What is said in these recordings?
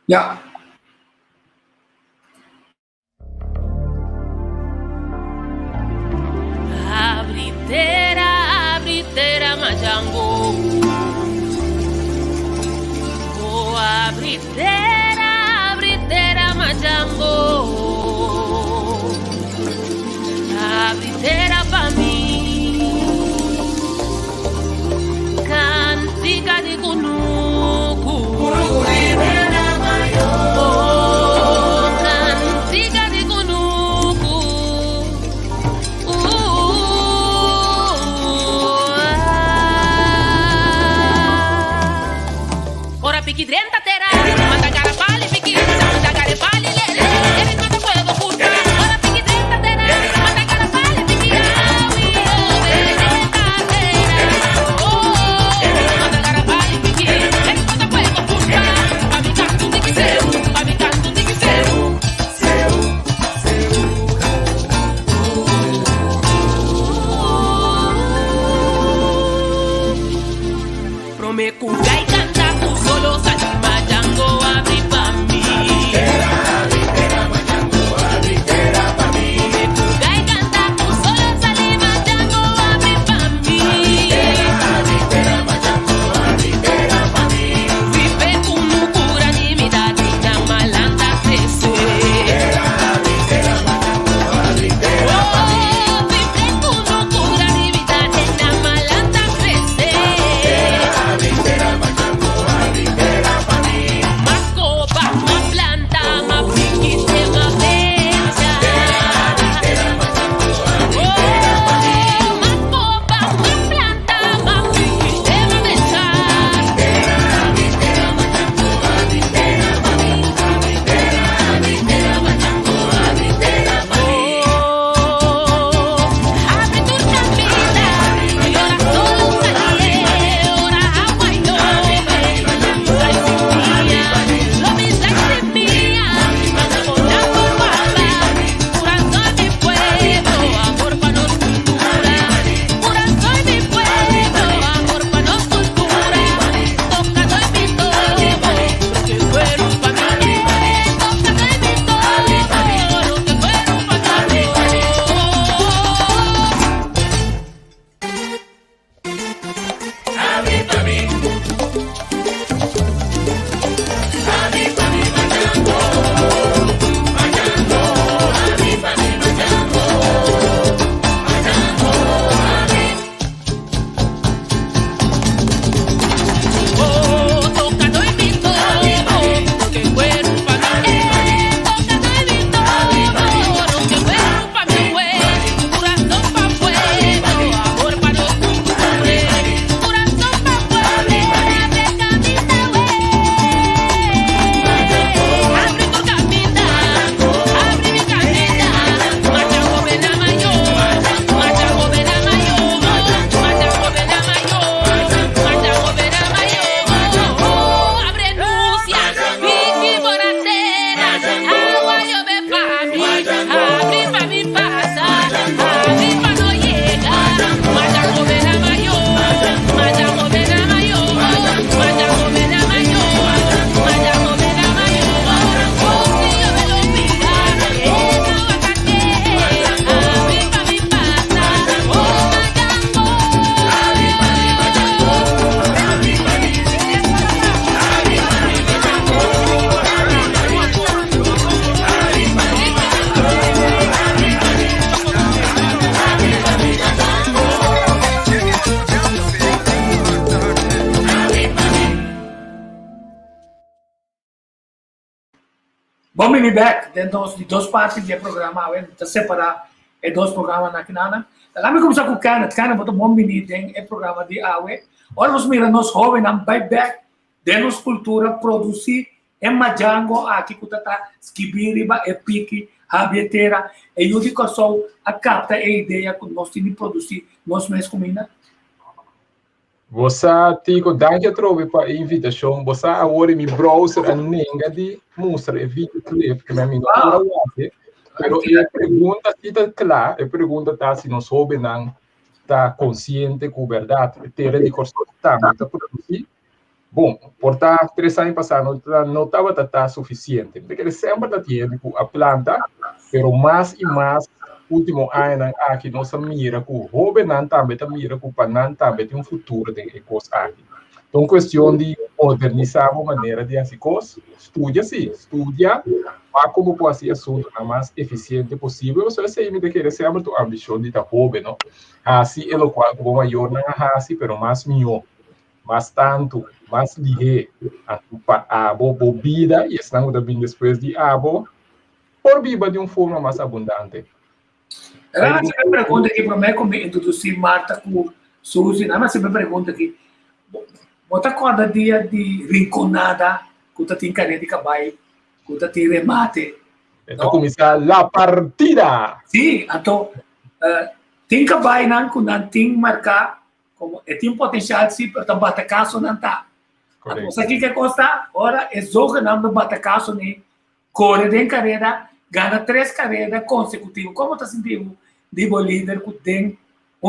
Yeah. Abritera majango. Oh, abritera majango. Abritera pa mí. Cantica de kunuku. Oh, cantica de kunuku. Ora piqui drenta terá, manda cara pali piqui, manda cara pali lele, ele manda fuego puta. Ora piqui drenta terá, manda cara pali piqui, manda cara pali piqui, ele manda fuego puta. Pa mi canto tem que ser, pa mi canto tem que ser. Prome cugai canta tu solo sali majango abri pa mí. Prome cugai canta tu solo sali majango abri pa mí. Vive como cura ni mi dati na malanda crescer. Oh, vive como cura ni mi dati na malanda crescer. Más copa, más planta, más piquite, más fecha. Oh, más copa, más planta, más piquite, más fecha. Abre tu camita, y ahora solo salí, ahora agua y yo. Lo mismo es mía, con la guapa, corazón mi pueblo, amor pa' nos cultura. Corazón mi pueblo, amor pa' nos cultura. Tocando en mi tobo, lo que fueron pa' mí. Tocando en mi tobo, lo que fueron pa' mí. Oh, tocando en mi tobo, lo que fueron pa' mí. Tocando en mi tobo, lo que fueron pa' mí. Corazón pa' fuego, amor pa' nos culture. Corazón pa' fuego, abre camita, abre tu camita, abre mi camita. Majango ven a mayo, majango ven a mayo, majango ven a mayo, majango ven a mayo. Abre Lucia, Vicky Borratera, agua yo me pa' mí, abre pa' mi pasa, abre pa' no llegar. Majango ven a mayo, majango ven a mayo, majango ven a mayo, majango ven a mayo. Oh, si yo me lo olvida, esa aguacate, abre pa' mi pasa, oh, majango. Vamos me back dentro de duas partes do programa, a gente separar os dois programas na Kinana. Vamos começar com o Cana botou bom menino é programa de AWE. Ora vamos mirar nós jovens, não vai back de nossa cultura, produzir em Majango, aqui que está esquibiriba, pique, rabietera, e eu digo só a capta a ideia que nós temos de produzir nós mesmos comida. Você tigo danke trovi para invitação. Você agora me browser a nenga de mostrar vídeo clip que me miniatura wake. Pero a pergunta está clara, a pergunta está se nós soube não está consciente com verdade, ter de cortar tá produzir Bom, por estar 3 anos passados, não estava suficiente. Porque sempre está tendo a planta, pero mais e mais, último ano aqui, nós mira que o jovem também mira que o panan também tem futuro de coisas aqui. Então, questão de modernizar a maneira de fazer coisas, estudia, para como pode ser assunto o mais eficiente possível. Você sempre tem que sempre a ambição de estar jovem, não? Assim, é o qual o maior não é assim, pero mais melhor. Mas tanto, mais ligue a boa vida, e estamos também depois de abo, por viva de uma forma mais abundante. Ela sempre pergunta aqui para mim como introduzir Marta com Suzy, ela sempre pergunta aqui, bota cada dia de rinconada, que tu tem carinha de cabai, que tu tem remate. Então, começa a partida! Sim, então, tem cabai não, que não tem marcar, como tem potencial sim, para bater caso não tá. Então, isso aqui que custa, ora, é jogo não de bater caso, né? Corre de carreira, ganha 3 carreiras consecutivas. Como está sentindo? Digo, líder que tem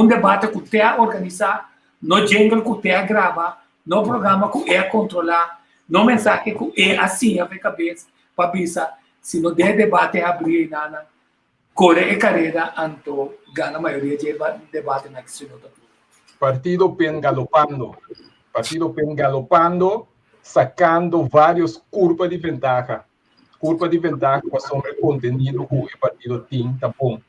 debate que tem a organizar, no jingle que tem a gravar, no programa que é controlar, no mensagem que é assim a cabeça, para avisar, se não der debate abrir nada, corre e carreira, então ganha a maioria de debate na questão. Partido pen galopando, sacando vários curvas de ventaja. Curva de ventaja sobre o conteúdo que o partido tem, tá bom.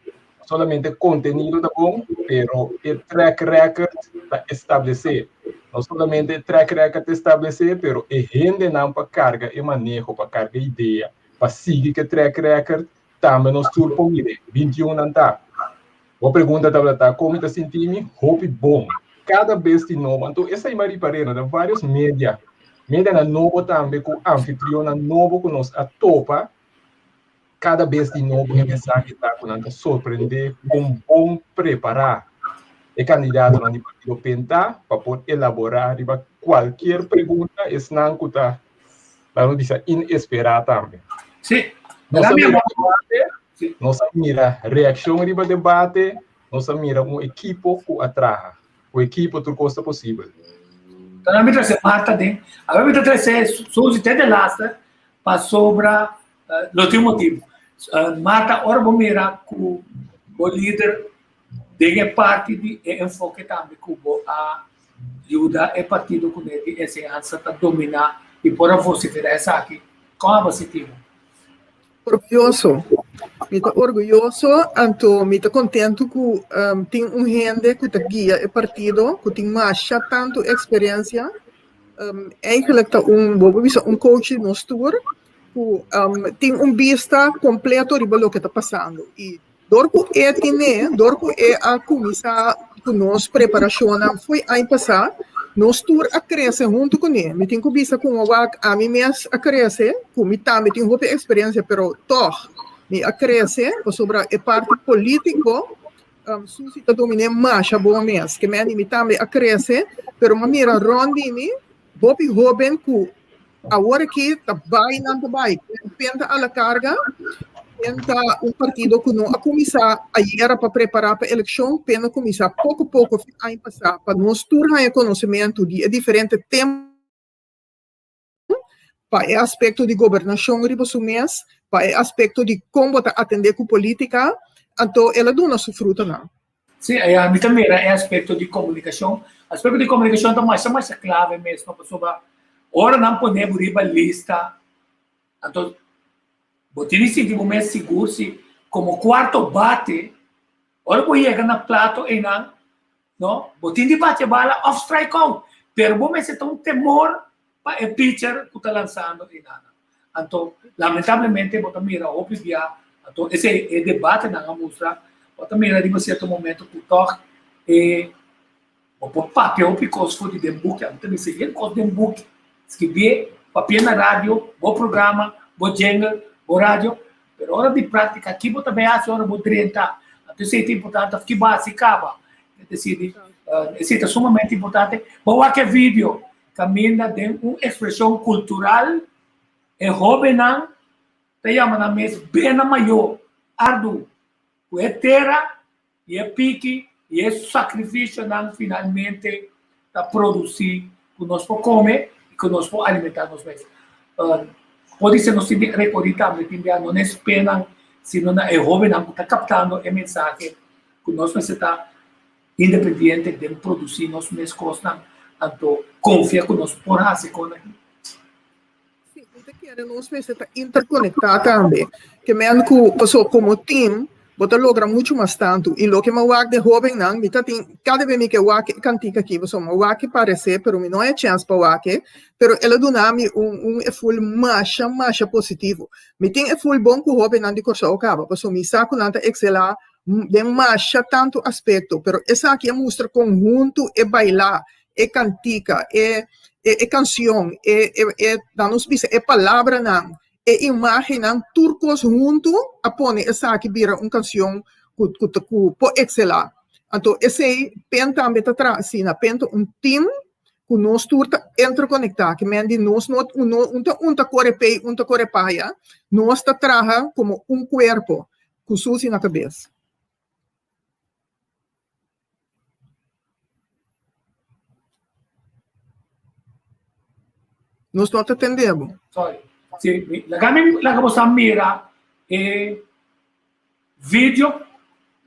Solamente conteúdo tá bom, pero o track record está estabelecer. Não solamente o track record estabelecer, pero a gente não para carga e manejo, para carga ideia, para seguir que track record também nos turpo mire. 21 não tá. Boa pergunta, tá? Como está sentindo? Hope bom. Cada vez de novo. Então, essa é a Maria Parena, de vários mídias. Mídia na novo também, com anfitrião na novo, que nos atopa. Cada vez de novo, a mensagem está com a surpreender, com bom preparar. E candidato no partido pentar, para poder elaborar qualquer pergunta, é não que está, vamos dizer, inesperada também. Sim. Nós mira reação do debate, nós mira equipo que atraja, o equipo tudo costa possível. Então, a minha Marta tem, a minha trazer Suzy até de lasta para sobra o teu motivo. Marta, ora vamos mirar com o líder de parte de enfoque também que a ajuda o partido com ele esse ansa para dominar e por você virar essa aqui. Qual é o positivo? Orgulhoso. Mita orgulhoso, então mita contento que tem gente que te guia o partido, que tem mais tanto experiência. Eigenlijk tá coach no tour, que tem vista completo de o que está passando. E dorco a começar com nós preparação foi ano passado. Nós tour a crescer junto com ele. Me tenho vista com o a mim mesmo a crescer, com me também tenho pouca experiência, pero toch me a crescer sobre a parte político. Suscita domine mais a boa mês, que me também a crescer, pero uma mira rondini, bopi jovem que agora que tá não vai, penta a la carga. Tenta partido que não a começar a ir para preparar para a eleição, pena começar pouco a pouco a passar para nós ter conhecimento de diferentes temas, para o aspecto de governação de você mês, para o aspecto de como atender com política, então ela dá nosso fruto não. Sim, a mim também é aspecto de comunicação. Aspecto de comunicação também é mais clave mesmo, sobre ora não podemos ir para lista, então botini sentivo mais seguro se como quarto bate, ora que chega na plato e não, botini bate bala off strike out, pero bom é um temor para o pitcher que está lançando e nada. Então, lamentavelmente, bota mira obvia, então esse debate na mostra, bota mira de certo momento que toque e o papel picos foi de dembuque, então me seguir com dembuque, escrever papel na rádio, bom programa, bom jingle o rádio, pero hora de prática aqui você também acha hora de 30, então isso é importante, que base acaba, decide, isso é sumamente importante, bom aqui vídeo, caminha de uma expressão cultural, é jovem não, te chama na mesa bem maior, árduo, é terra, e é pique, e é sacrifício não finalmente para produzir o nosso comer, e que nós podemos alimentar nós mesmos. Pode ser nós temos recordar, não é pena se não é jovem, não está captando a mensagem que nós precisamos independente de produzir nós mesmos coisas, então confia que nós podemos fazer com ele. Sim, então quer nós precisamos interconectar também, que mesmo que pessoa como team bota logra muito mais tanto e lo que me wak de jovem não me tá tem cada vez que wak cantica aqui você me wak parece pero me não é chance para wak pero ela dona me full marcha positivo me tem full bom com jovem não de curso acaba pessoa me saco não tá excelar de marcha tanto aspecto pero essa aqui mostra conjunto e bailar e cantica e canção e danos bisa e palavra não e imaginan turcos junto a pone essa aqui vira canção que po excelar. Então, esse pen também está trazendo, penta team que nós turta interconectar, que mendi nós não corepei, corepaia, nós está traja como corpo, com susi na cabeça. Nós não atendemos. Sorry. Sì, la cosa mira video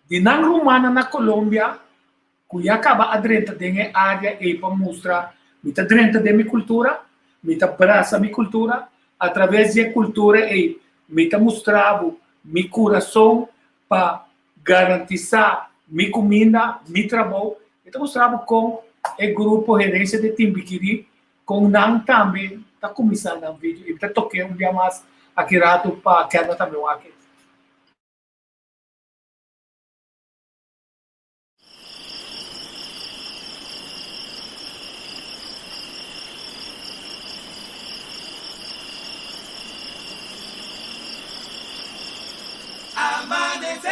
di nang romana na Colombia que acaba a dentro da área e para mostrar mita dentro da minha cultura, mita abraça minha cultura através da cultura e mita mostrar meu coração para garantizar minha comida, meu trabalho. Então mostrava com o grupo Gerência de Timbiquiri com nang também está começando o vídeo e toquei dia mais aqui rato para quebrar também o aqui. Amanecer,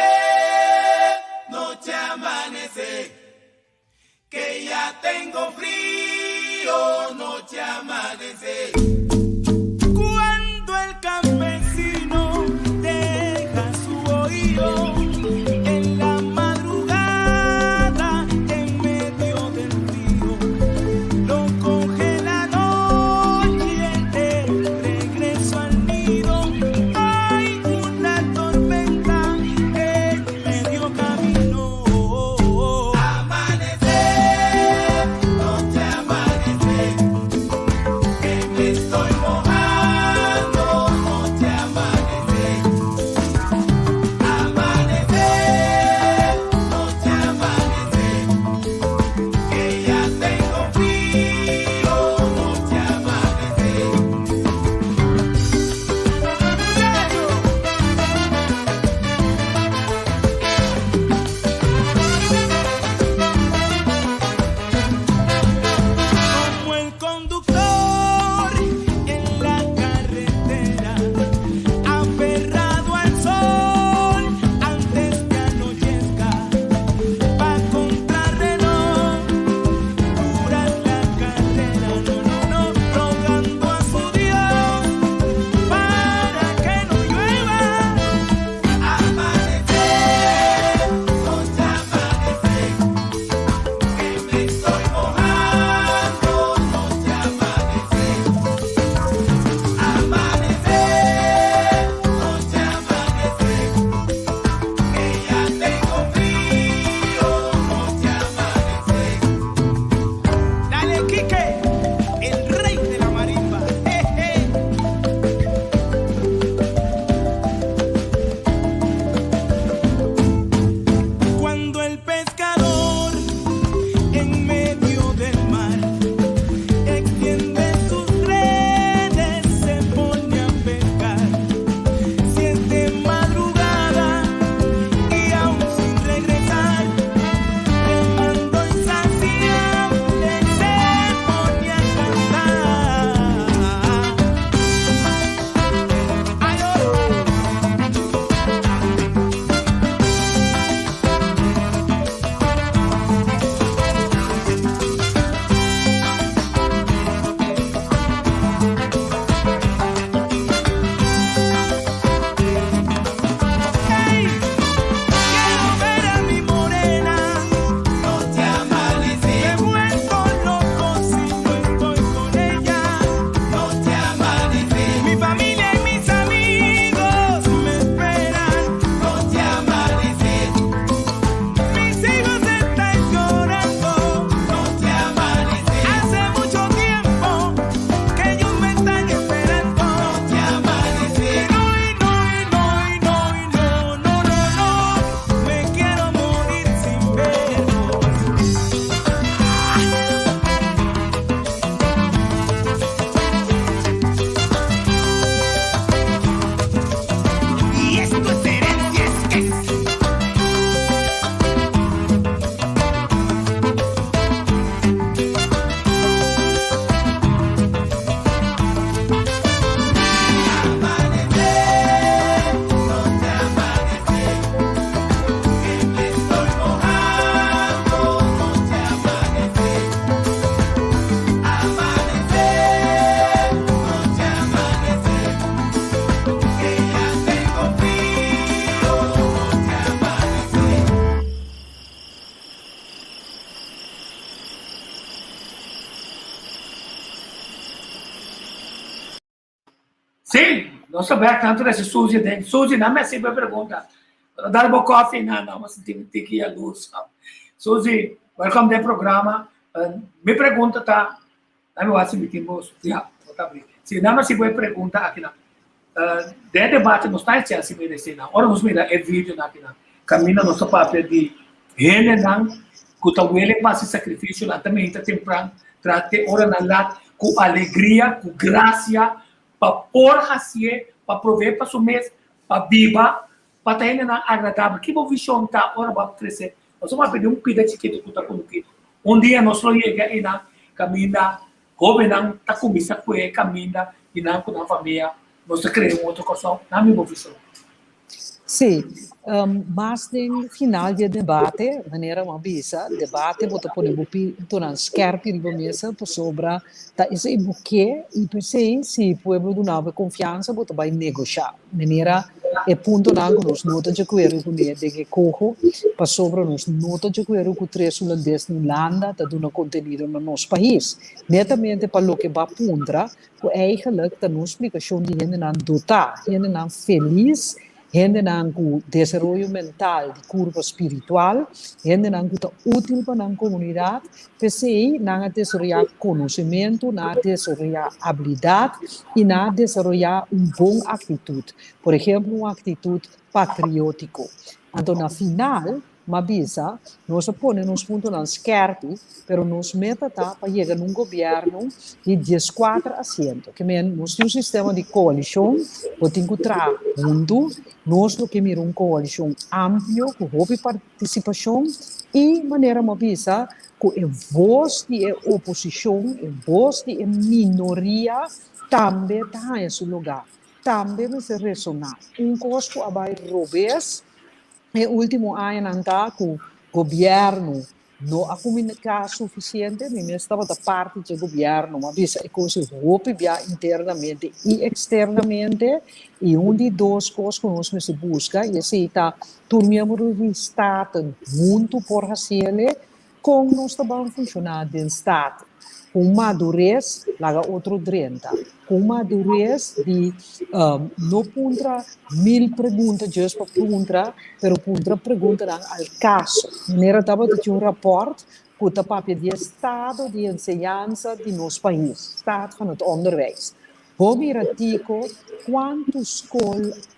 noche amanecer, que ya tengo frío, noche amanecer. Cuando el campesino deja su oído en la madrugada en medio del río, lo coge la noche de regreso al nido. Hay una tormenta en medio camino. Amanecer, Sim, nós sabemos tanto desse Suzy tem. Suzy, não me sempre pergunta. Dar uma coffee, não, mas tem que ir à luz. Suzy, welcome to programa. Me pergunta, tá? Não me acho que vos, já, tá bem. Se não me se vai pergunta aqui na. De debate não está em assim merece não. Ora nos mira é vídeo aqui na. Caminha nosso papel de rene não, que tá ele passa sacrifício lá também tá temprano, trate ora na lá com alegria, com graça, para por assim, para prover para o mês, para viva, para ter na agradável. Que boa visão tá ora vai crescer. Nós vamos pedir pida chiquito que tá com que dia nós lo chega e na caminha, jovem não tá com missa com caminha e não com a família. Nós criamos outra coisa, na minha visão. Sim, mas no final do debate, maneira uma bisa, debate bota por exemplo tornar scherp riba mesa sobre tá isso é porque e pensei se o povo do nave confiança bota vai negociar maneira é ponto na nos nota de acordo com de que corro para sobre nos nota de acordo com três holandês no landa tá dando conteúdo no nosso país netamente para o que vai puntra o eigenlijk tá nos explicação de gente não dotar gente não feliz gente com desenvolvimento mental de curva espiritual, gente que está útil para a comunidade, PCI não desenvolver conhecimento, não desenvolver habilidade e não desenvolver boa atitude. Por exemplo, uma atitude patriótica. Então, na final, Mabisa, nós ponemos pontos na scherp, pero nos meta para chegar num governo de 14 assentos. Que nós temos um sistema de coalição, que tem que trabalhar junto, nós temos uma coalição ampla, com boa participação, e maneira Mabisa, que a voz de oposição, a voz de minoria, também está em seu lugar. Também vai se ressonar. Coisa que vai robes, no último ano anda com o governo não a comunicar suficiente, mesmo estava da parte do governo, mas é coisa que internamente e externamente, e de duas coisas que nós se busca, e assim está, turmamos o Estado junto por fazer, como nós também funcionar do Estado. Com madurez, laga outro 30. Com madurez de não puntra 1000 perguntas just para puntra, pero puntra pergunta ao caso. Maneira estava de um rapport com o papel de Estado de ensinança de nosso país, Estado van het onderwijs. Houve artigo quantos escolas,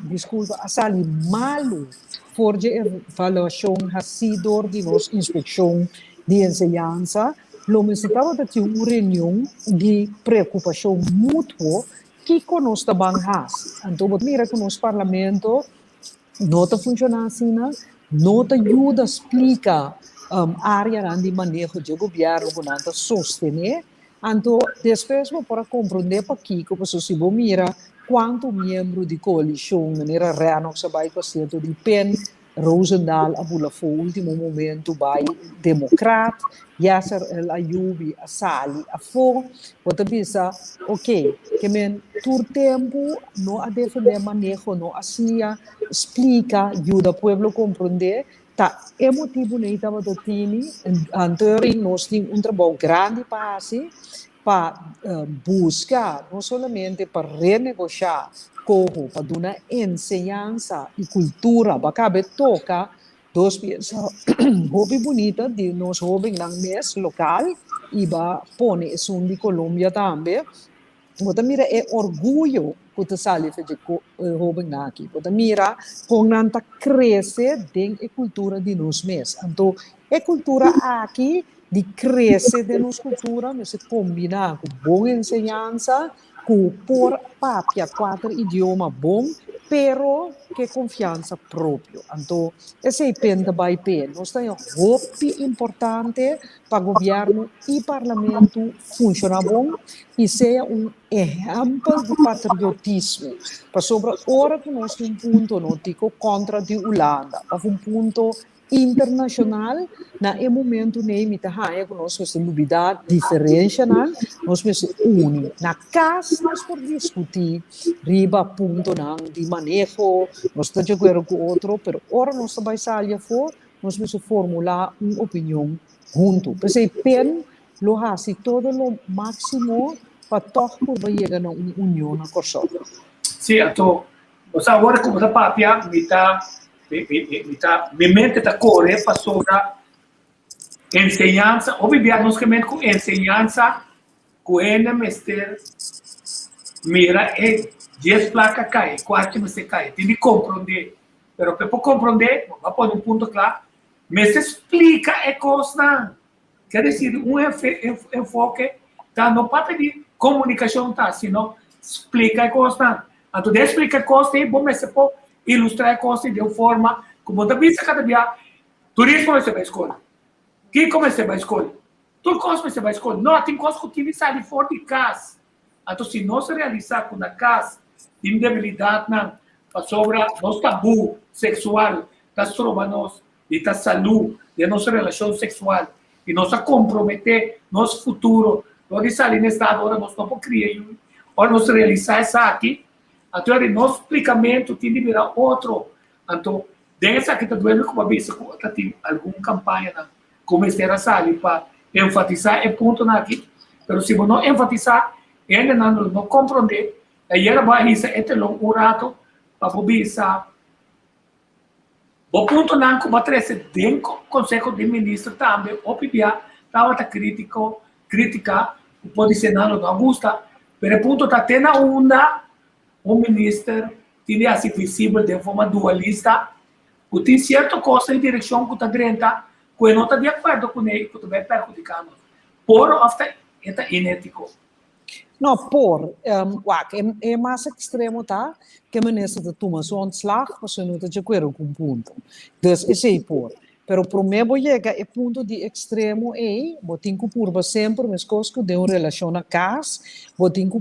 desculpa, assali malo for de avaliação racidor de nossa inspeção de ensinança. Lo necessitava de ter uma reunião de preocupação mútua que conosco também faz. Então, mira que nosso parlamento não está funcionando assim, não ajuda a explicar a área de manejo de governo que não está sostener. Então, depois, para compreender para aqui, como se você mira quanto membro de coalição, maneira real, que vai fazer de PEN, Roosendaal, abula foi o último momento, vai democrata, Yasser El Ayubi, a Sali, a Fo, você pensa, ok, que men, por tempo, não a defender manejo, não assim, explica, ajuda o povo a compreender, tá, é motivo nem estava do time, anterior, nós tínhamos trabalho grande para buscar, não somente para renegociar, para dar ensinança e cultura, para caber tocar dos piezas hobby bonita de nós jovens na mês local e vai pôr isso de Colômbia também. Você mira é orgulho que você sabe fazer jovem aqui. Você mira como nanta cresce dentro da cultura de nós mês. Então, a cultura aqui de crescer de nossa cultura, mas se combinar com boa ensinança, com por papia 4 idiomas bom, pero que confiança própria. Então, esse penta by pen. Nós temos muito importante para o governo e parlamento funcionar bom e ser exemplo de patriotismo. Para sobre hora que nós temos ponto notico contra de Holanda, para ponto internacional, na momento nem tá haia que nós temos novidade diferente, nós temos unir. Na casa nós podemos discutir riba ponto não de manejo, nós estamos de acordo com outro, pero ora nós também saia for, nós temos formular uma opinião junto. Porque pen lo hace todo lo máximo para toch por chegar na união na Kosovo. Sim, então, você agora como da papia, minha mente está correndo para sobre enseñanza, obviamente com enseñanza, com ele mestre, mira, 10 placas cai, 4 meses cai, tem que compreender, pero para compreender, vamos pôr um ponto claro, mas explica a coisa, quer dizer, enfoque, tá, não para pedir comunicação, tá, senão explica a coisa, então de explicar a coisa, é bom, mas pode ilustrar a coisa de uma forma, como da vista cada dia, turismo você vai escolher. Que como você vai escolher? Tudo coisa você vai escolher. Não, tem coisa que tem que sair fora de casa. Então, se não se realizar com a casa, tem debilidade sobre nosso tabu sexual, das traumas, de da saúde, de nossa relação sexual, e nós a comprometer nosso futuro, nós sair nesse estado, agora nós não podemos criar, ou nós realizar isso aqui, então, nosso explicamento tem que virar outro. Então, dessa aqui está doendo como a vista, tem alguma campanha, comecei a sair para enfatizar o ponto aqui, mas se não enfatizar, ele não compreender, aí ele vai receber este longo rato para publicar. O ponto não como trazer dentro do Conselho de Ministros também, opinar, estava criticar, pode ser não gosta, mas o ponto está tendo o ministro tem assim visível de forma dualista, que tem certa coisa em direção que está dentro, que não está de acordo com ele, que vai perjudicando. Por ofta é inético. Não, é mais extremo, tá? Que a ministra de toma sua ontslag, mas não está de acordo com o ponto. Então, esse é por. Pero para mim, chega é ponto de extremo botem que curva sempre, mas coisas que de uma relação na casa, botem que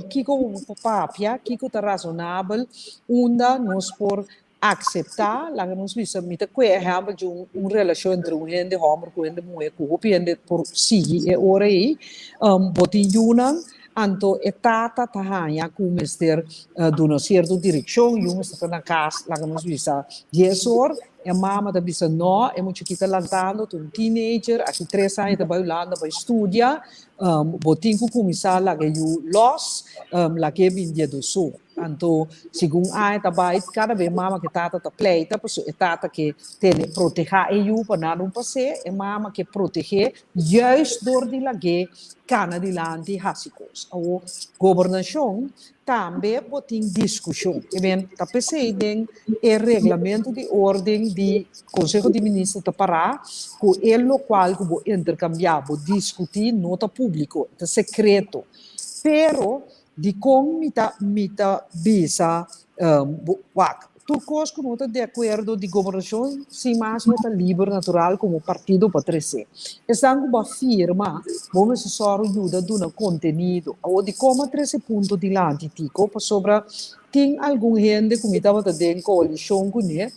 kiko papapia, kiko tá razonável, onda nós por aceitar, lá nós visa mita que é exemplo de uma relação entre um gente homem com gente mulher, com o gente por si é hora aí, botin yunan, anto etata tahanya com mister do uma certa direção, e está na casa, lá nós visa 10 horas, a mama da bisa no, é muito chiquita lantando, um teenager, aqui 3 anos da bailando, vai estudar, botin ku começar lá que you loss, lá que vem dia do sul. Então, segundo a tabait, cada vez mama que tata ta pleita, porque é tata que tem proteger eu para não passar, é mama que proteger, juist door die lage, cana de lante hasicos. A governação também botin discussão. E bem, tá pensei é regulamento de ordem de Conselho de Ministros da Pará, com ele local que vou intercambiar, vou discutir, nota público, é secreto. Pero de como mita bisa turcos que não está de acordo de governação, sim, mas está livre natural como partido para crescer. Estão com a firma, vamos só ajuda do conteúdo, ou de como crescer ponto de lante tico, sobre tem algum gente que estava de coalição com ele,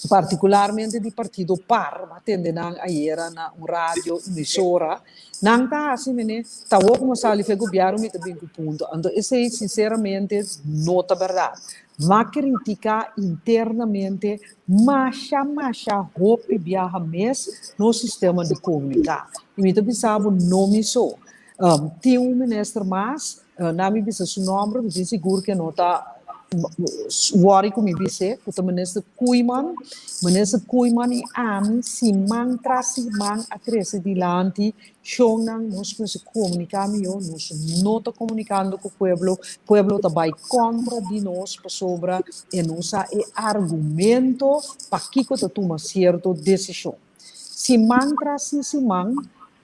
particularmente di partido PAR, matende nang ayera na un radio, emissora, nang ta assim, né, tawo como sali fe governo mi também com ponto. Então, esse sinceramente nota verdade. Ma critica internamente, macha hope viaja mes no sistema de comunicar. E mi também sabe nome só. Tem ministro mais, na mi bisa su nome, mi seguro que nota worry ko mi bise kuta minister Koeman e si mantra si man atrese di lanti shonang nos se comunicamos nos nota comunicando com o pueblo tá vai contra de nós para sobra e nossa argumento para que tá toma certa decisão si mantra si man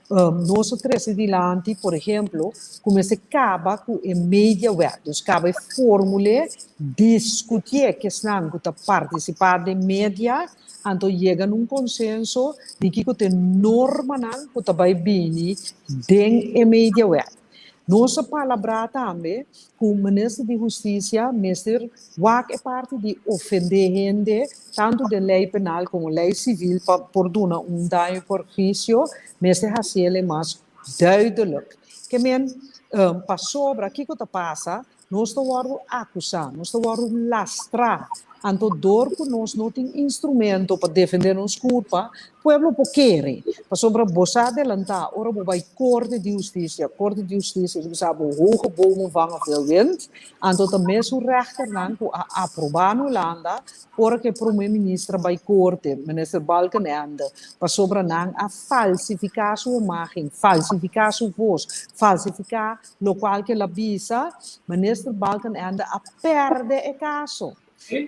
nós três adiante, por exemplo, começa a acabar com a mídia web, então acaba a fórmula, discutir a questão que participar da mídia, então chega num consenso de que tem norma que vai vir dentro da mídia web. Nossa palavra também, com o ministro de Justiça, ministro, é parte de ofender gente, tanto da lei penal como lei civil, por dar dano por juízo, mas é assim mais duidelijk. Que men, para sobre o que passa, nós estamos acusando, nós estamos lastrar. Anto dor que nós não tem instrumento para defender nos culpa, pueblo poquere. Para sobre bossa adelantar, ora vai Corte de Justiça, que sabe o hoge bomen vangen veel wind. Anto também o rechter nan ku aprovar no landa, ora que primeiro-ministro vai Corte, minister Balkenende, para sobre nan a falsificar sua imagem, falsificar sua voz, falsificar lo qual que la visa, minister Balkenende a perde o caso.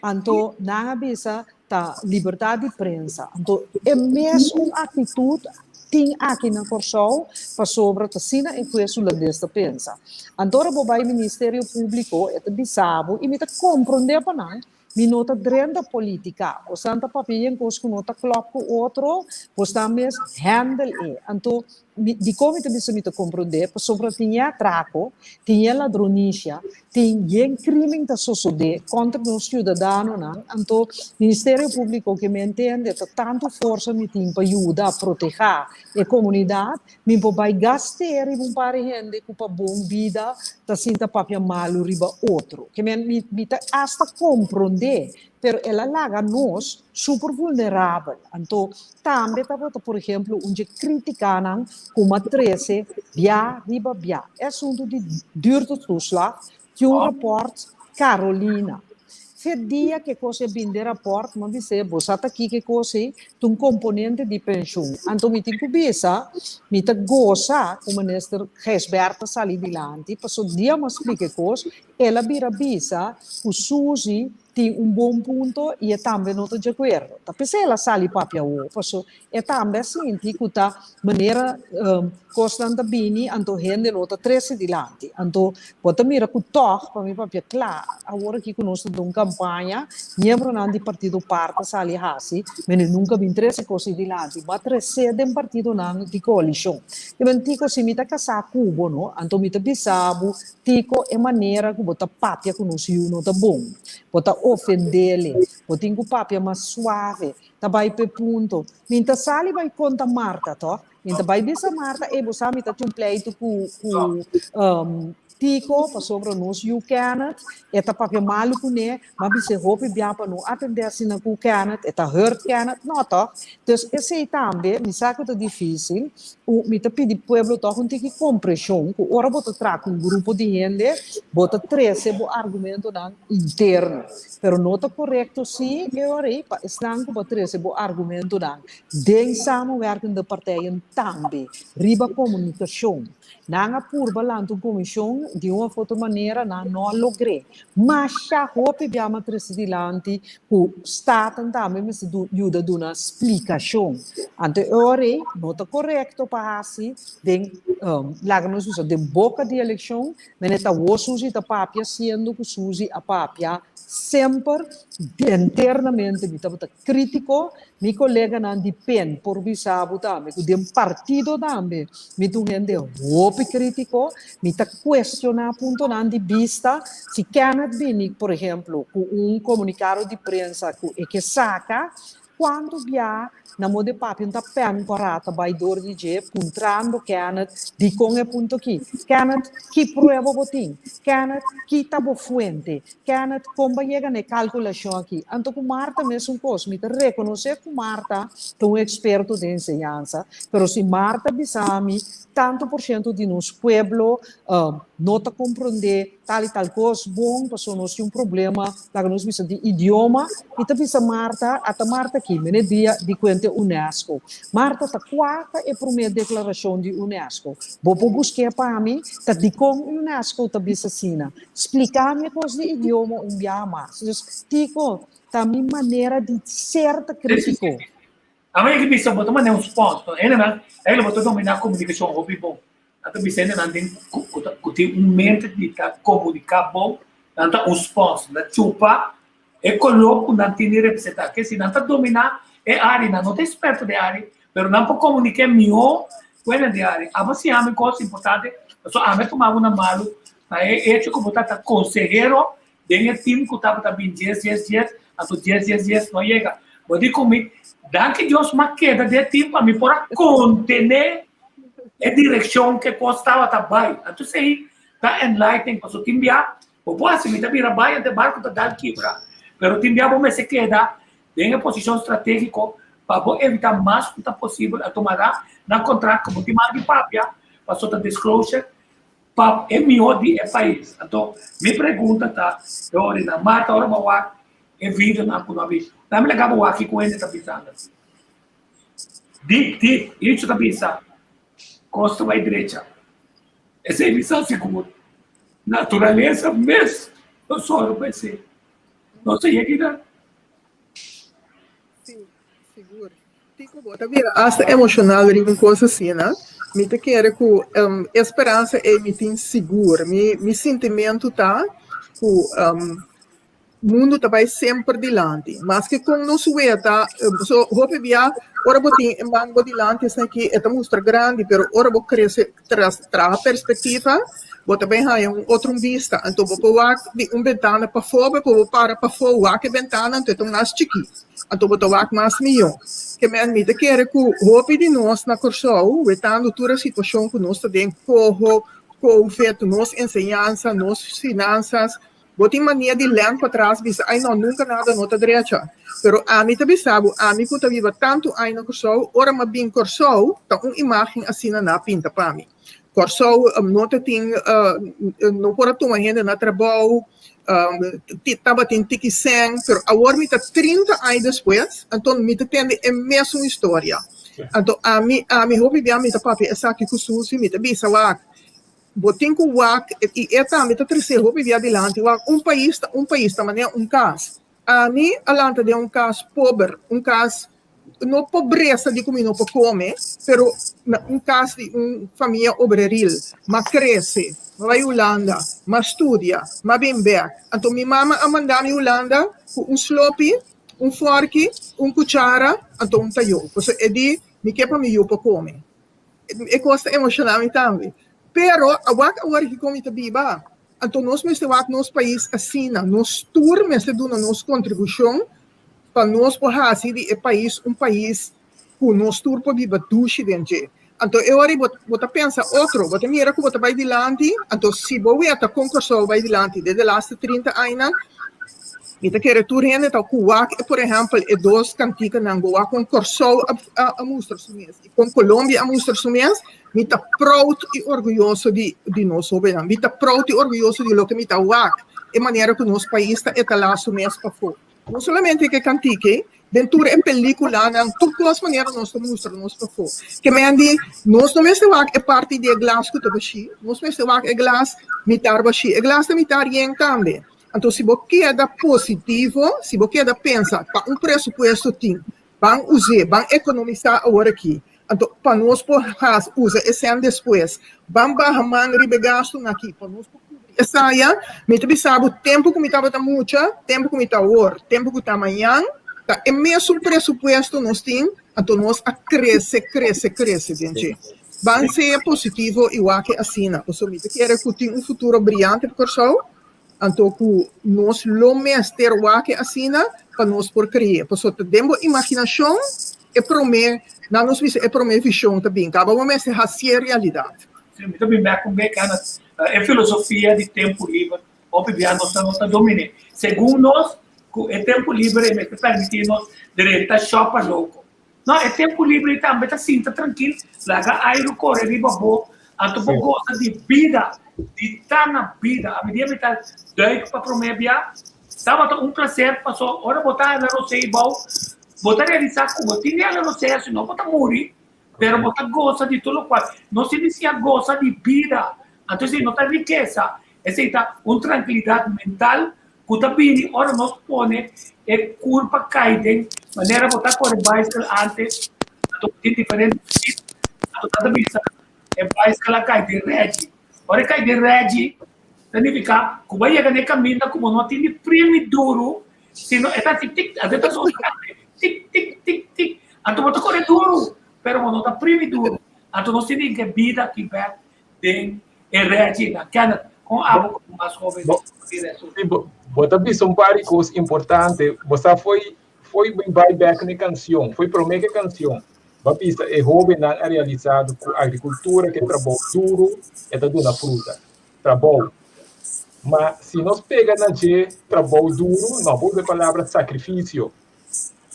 Anto nanga bisa ta liberdade de prensa. Anto é mesmo uma atitude tem aqui na Corsol para sobre a sina e questo la desta pensa. Antora bobai Ministério Público é bisabo e me ta compreender para não. Mi nota drenda politica, o santa papien cos nota klop com outro, os também handle Anto di come te bisa mita compreender, para sobre tinha traco, tinha ladronícia, tinha crime da sociedade contra os cidadãos, não? Anto Ministério Público que me entende, tanto força me tem para ajudar a proteger a comunidade, me vai gastar um par de gente para bom vida, tá sinta papia malo riba outro, que me tá hasta compreender, pero ela laga nós super vulnerável. Então, também por exemplo, onde criticam como a 13, bia, riba, bia. É assunto de duurde toeslag, que um rapport Carolina. Fe dia que você binde rapport, mas você bosata aqui que você tem componente de pensão. Então, me tem que bisa, me te goza, como o ministro Gesberta sali dilante, para dia mas explique coisa, ela vira bisa, o Suzy tem bom ponto e também não estou de acordo. Tapi se ela sali papia o, passo é também senti que tá maneira constante bini, anto gente não tá 13 dilante. Anto bota mira que toh para mim papia claro. Agora que conosco de uma campanha, membro não de partido parte sali hasi, mas nunca vim 13 coisas dilante, mas 13 de partido não de coalição. E bem tico se me tá casar cubo, no, anto me tá bisabo, tico é maneira que bota papia conosco não tá bom. Bota ofender-lhe, bota em papia mais suave, tá vai pe ponto. Minta sali vai conta Marta, tá? Minta vai bisa Marta e você me tá um pleito com tico para sobre nós you cannot, eta papia malu com né, mas bisa roupa bia para não atender assim na com cannot, eta hurt cannot, não tá? Então esse também, me sabe que é difícil, o me tá pedir pueblo tá com que compreensão, que ora bota traco grupo de gente, bota 13 bo argumento dan interno. Pero não está correto sim, eu orei para estar com 13 bo argumento dan. Den samenwerking de partijen também, riba comunicação. Nanga purba lanto comissão de uma outra maneira não logrei. Mas já hope biama presidente o Estado também me ajuda a dar uma explicação. Ante orei não está correto para assim, den lagamos usa de boca de eleição, mas está o Suzy da papia sendo que Suzy a papia sempre internamente me estava crítico, meu colega não de pen por bisabo também, que de partido também, me tu gente hope crítico, me está questionar ponto não de vista, se Kenneth Binig, por exemplo, com comunicado de prensa que saca quando via na mode papi não tá pen parata by dor de je contrando Kenneth di com é ponto aqui Kenneth que prova botim Kenneth que tá bo fuente Kenneth como chega na calculação aqui anto com Marta mesmo coisa me te reconhecer que Marta é um experto de enseñanza pero se Marta bisami tanto por cento de nos pueblo não tá compreender tal e tal coisa bom passou nós um problema lá que nós bisa de idioma e tá bisa Marta até Marta aqui me dia de conta UNESCO. Marta tá quarta e primeira declaração de UNESCO. Vou buscar para mim, tá de como UNESCO tá bisa sina. Explicar-me coisa de idioma biama. Tico, tá minha maneira de certa crítico. A mãe que bisa botou mas não ponto. Ele botou dominar a comunicação hobby bom. Até bisa não tem mente de comunicar bom, não tá os pontos, na chupa e coloco na tinha representar que se não tá dominar é área, não tem esperto de área, mas não pode comunicar melhor com a de área. A você ama coisa importante, só ama tomar uma malo, é que como tá conselheiro, tem time que tá bem 10, até 10 não chega. Vou dizer comigo, dá que Deus uma queda de time para me para contener a direção que costava tá bem. Então sei, tá enlightening para o time já, o boa se me tá vira bem, até barco tá dando quebra. Pero tem dia bom se queda em a posição estratégica para evitar mais quanto possível a tomada na contrato como tem mais de papia para soltar disclosure para é melhor de país. Então, me pergunta tá, eu na Marta ora bawa é vídeo na Punavi. Na me legal aqui com ele tá pensando. Di, isso tá pensando. Costa vai direita. Essa é visão segura. Natureza mesmo. Eu só vai ser. Não sei aqui dá. Sim, seguro. Tipo, bota vira hasta emocional riba coisa assim, né? Me te quer que esperança é me tem seguro. Me sentimento tá que mundo vai sempre dilante. Mas que com nós tá, so hope via ora botin em banco dilante isso aqui é mostra grande, pero ora bo cresce traz perspectiva, bota bem aí outro vista, então bo de ventana para fora, para fora, que ventana então nas chiqui. Então bota mais milhão. Que me admite que era que hope de nós na Corsol, vetando toda a situação que nós tem corro, feito nós ensinança, nós finanças. Botem mania de ler para trás, diz, ai não, nunca nada nota direita. Pero a mim também sabe, a mim que viva tanto aí no Corsol, ora mas bem Corsol, tá uma imagem assim na pinta para mim. Corsol, nota tem, não pode tomar renda na trabalho, estava tem tiki sem, pero agora me tá 30 anos depois, então me tá tendo a mesma história. Então a mim houve de a mim tá papi, essa aqui que susi, me tá bisa lá. Botem com o WAC, e esta meta terceira, vou vir adiante, um país também é caso. A mim, alanta de caso pobre, caso, não pobreza de comida para comer, mas caso de família obreril, mas cresce, vai Holanda, mas estudia, mas bem bem. Então, minha mama a mandar me Holanda, sloppy, fork, cuchara, então tayo. Então, é de, me quer para mim para comer. É coisa emocional também. Pero, agora que como está viva, então nós mesmo nosso país assina, nós turmas de dona nossa contribuição para nós fazer de país país que nós tur para viva duche dentro. Então eu agora vou pensar outro, vou mira que vou vai dilante, então se vou ver a concurso vai dilante desde as 30 anos. Mita quer tu rende tá kuak, por exemplo, é dois canticas na Goa com Corsol a mostrar sumias. E com Colômbia a mostrar sumias, mita proud e orgulhoso de nosso governo. Mita proud e orgulhoso de lo que mita wak. É maneira que nosso país está lá sumias para fora. Não somente que cantique, dentro é película, não todas as maneiras nós mostra nós para fora. Que me andi, nós não mesmo wak é parte de glass que tá baixi, nós mesmo wak é glass mitar baixi, é glass mitar yen também. Então, se você quer positivo, se você quer pensar para pressuposto, vão usar, vão economizar agora aqui. Então, para nós, usar esse ano depois, vamos barrar de gasto aqui, para nós, essa aí, me também sabe o tempo que me estava muito, tempo que me está hoje, tempo que está amanhã, tá, é mesmo pressuposto nós temos, então nós cresce, gente. Vão ser positivo igual que assim, eu sou muito quero que tenha futuro brilhante para o Corsol. Então, nós lo mestre o que assina para nós por criar. Porque temos imaginação e promete, não nos visa é promete visão também. Acaba o mestre a ser realidade. Sim, também me acompanha a filosofia de tempo livre. Obviamente, nós não dominamos. Segundo nós, é tempo livre me permite nós direita shopping louco. Não, é tempo livre também, está assim, está tranquilo. Larga aero, corre, riba boa. Então, por gosta de vida. De estar na vida, a medida que está doido para prometer, estava prazer, passou, ora botar na você igual, botar realizar como tinha na você, senão botar morrer, mas botar gosta de tudo qual, não se dizia gosta de vida, então se não tem riqueza, essa está tranquilidade mental, que também, ora nós põe, é curva caída, maneira botar correr bicycle antes, então tem diferentes, então também é bicycle caída, rede. Ora cai de regi, significa que vai chegar caminho como não tem primo duro, sino é tic tic, até tá só tic tic tic tic, então você corre duro, pero não tá primo duro, então nós temos que vida que vai tem regi na cana com algo mais jovem. Bota visto várias coisas importantes, você foi vai back na canção, foi prometer a canção. Bapista é jovem não é realizado com agricultura que trabalha duro e está dando fruta. Trabalho Mas se nós pegamos na trabalho duro, não vou usar a palavra sacrifício.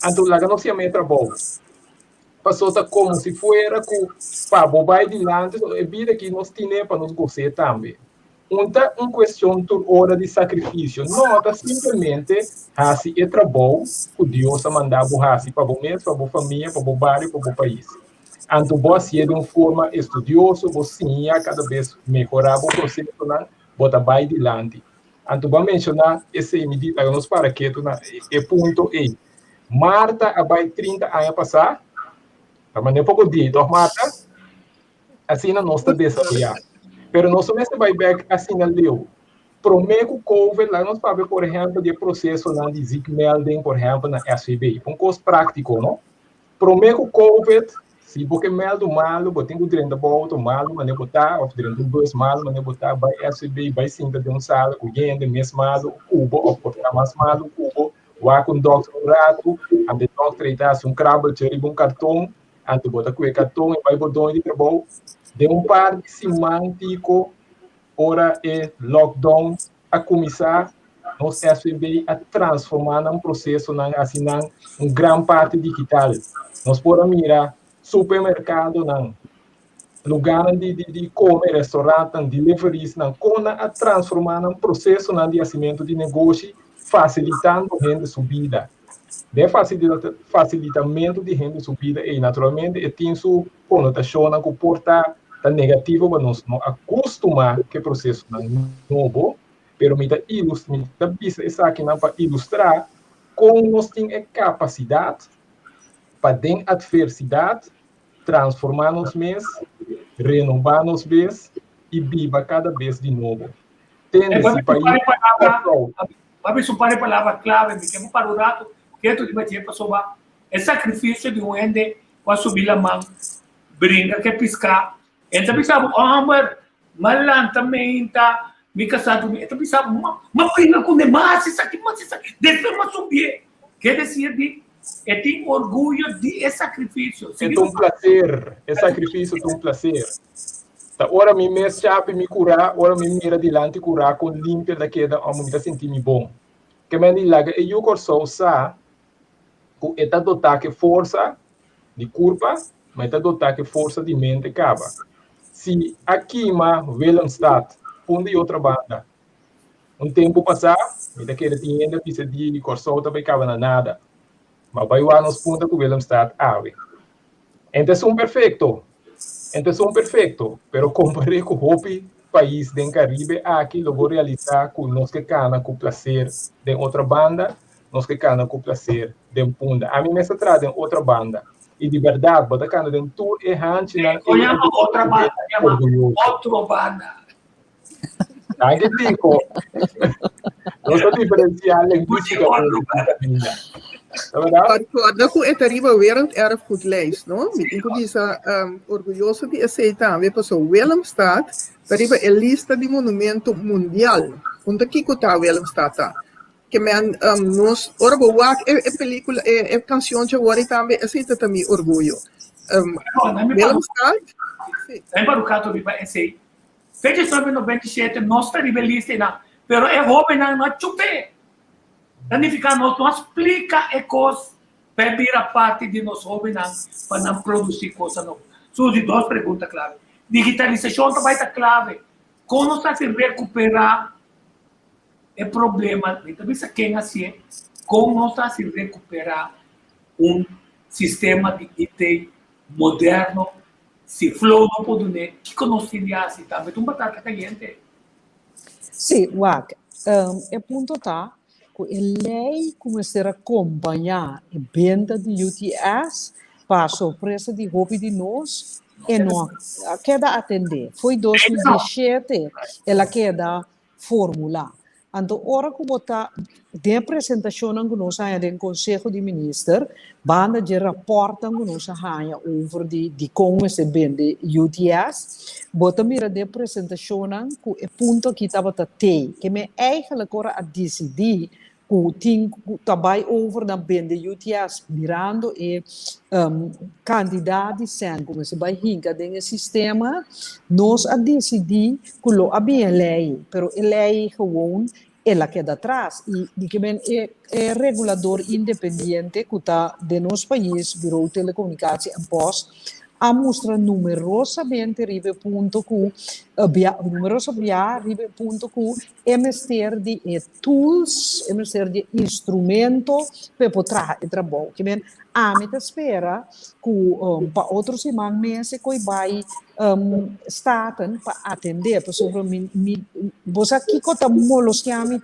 Então, lá não se chama trabalho. Passou como se fosse para bobar de lado, é vida que nós temos para nos gostar também. Então, uma questão de hora de sacrifício. Não, é simplesmente assim é trabalho que Deus mandar assim para o mês, para a família, para o bairro, para o país. Então, você de uma forma estudiosa, você ia cada vez melhorar o processo, botar bem adiante. Então, vou mencionar essa medida que nós para que é ponto E. Marta, vai 30 anos passar, mas nem pouco dia, então, Marta, assim não está desafiado. Pero nós somos vai back assim na leu. Prometo COVID lá nós fazemos, por exemplo, de processo na de Zika melding, por exemplo, na SVB. Um curso prático, não? Prometo COVID, se porque meldo malo, botem o dreno da volta, malo, mas nem botar, ou dreno dois malo, mas nem botar, vai SVB, vai cinta de sala, o gente mesmo malo, cubo, ou portar mais malo, cubo, o com doctor um rato, ante doctor treitar um crabo, tirei um cartão, ante botar com o cartão e vai botar de trabalho. De par de semântico, ora é lockdown, a começar nos SVB a transformar num processo, assim, uma grande parte digital. Nós podemos mirar supermercado, lugar de comer, restaurante, deliveries, como a transformar num processo de acimento de negócio, facilitando a renda subida. De facilitamento de renda subida e, naturalmente, tem sua conotação que porta negativo para nós não acostumar que processo novo, pero me ilustrar aqui para ilustrar como nós temos capacidade para em adversidade transformar-nos mesmos, renovar-nos mesmos e viva cada vez de novo. Tendo esse país Vamos supor a palavra clave, que é para o rato, que tu vai ter para é sacrifício de um ende para subir a mão, brinca que piscar. Então pensava, amor, malan também tá, me casado, então pensava, mas brinca com demais, isso aqui, deixa eu subir. Quer dizer, tem orgulho de sacrifício. É um prazer, é sacrifício de um prazer. Ora me chape me curar, ora me mira adiante curar com limpa da queda, a muito sentir-me bom. Que me diga, e eu corso sa, com eta dotar que força de curva, mas eta dotar que força de mente acaba. Se aqui ma Willemstad, onde e outra banda, tempo passar, me daquele tinha pisa de corso também acaba na nada. Mas vai lá nos pontos que Willemstad ave. Então são perfeito. Então são perfeito, pero comparei com o país do Caribe, aqui eu vou realizar com nós que cana com prazer de outra banda, nós que cana com prazer de um punda. A mim me se trata de outra banda. E de verdade, bota cana de tour e hanche na outra banda, outra banda. Aí que digo, nossa diferencial linguística. Recorda que het arriba werelderfgoedlijst, no? Ik denk dat is orgulhoso de aceitar. We passou Willemstad, arriba a lista de monumento mundial. Onde aqui que está Willemstad? Que men nos orgulho é película, é canção que agora também aceita também orgulho. Willemstad? É para o caso de esse. Fecha sobre 97, nossa ribelista, pero é jovem não chupe. Danificar nós não explica e coisa para vir a parte de nós jovens para não produzir coisa nova. Suzy, duas perguntas clave. Digitalização também está clave. Como nós está se recuperar é problema. Então, isso quem assim, como nós está se recuperar sistema de IT moderno, se flow não pode nem, que conheceria assim também, tu batata caliente. Sim, Wak, é ponto tá. A lei começar a acompanhar a venda de UTS para a surpresa de roupa de nós e não queda atender. Foi 2017 ela queda formular. Então, hora que botar de apresentação que nós temos no Conselho de Ministros, banda de reporta que nós temos over de como se vende UTS, bota mira de apresentação que é ponto que estava até que me eigenlijk agora a decidir que trabalha over na bende UTS, mirando e candidatos sem como se vai hinca dentro sistema, nós a decidir que lo havia lei, pero a lei gewoon ela queda atrás e que bem é regulador independente que está de nosso país, Bureau de Telecomunicação e Post, a mostrar numerosamente ribe ponto que é mestre de tools, é mestre de instrumento para poder trabalhar. Que bem, a mim espera que para outros meses que vai staten para atender, por sobre você aqui que está molosquiando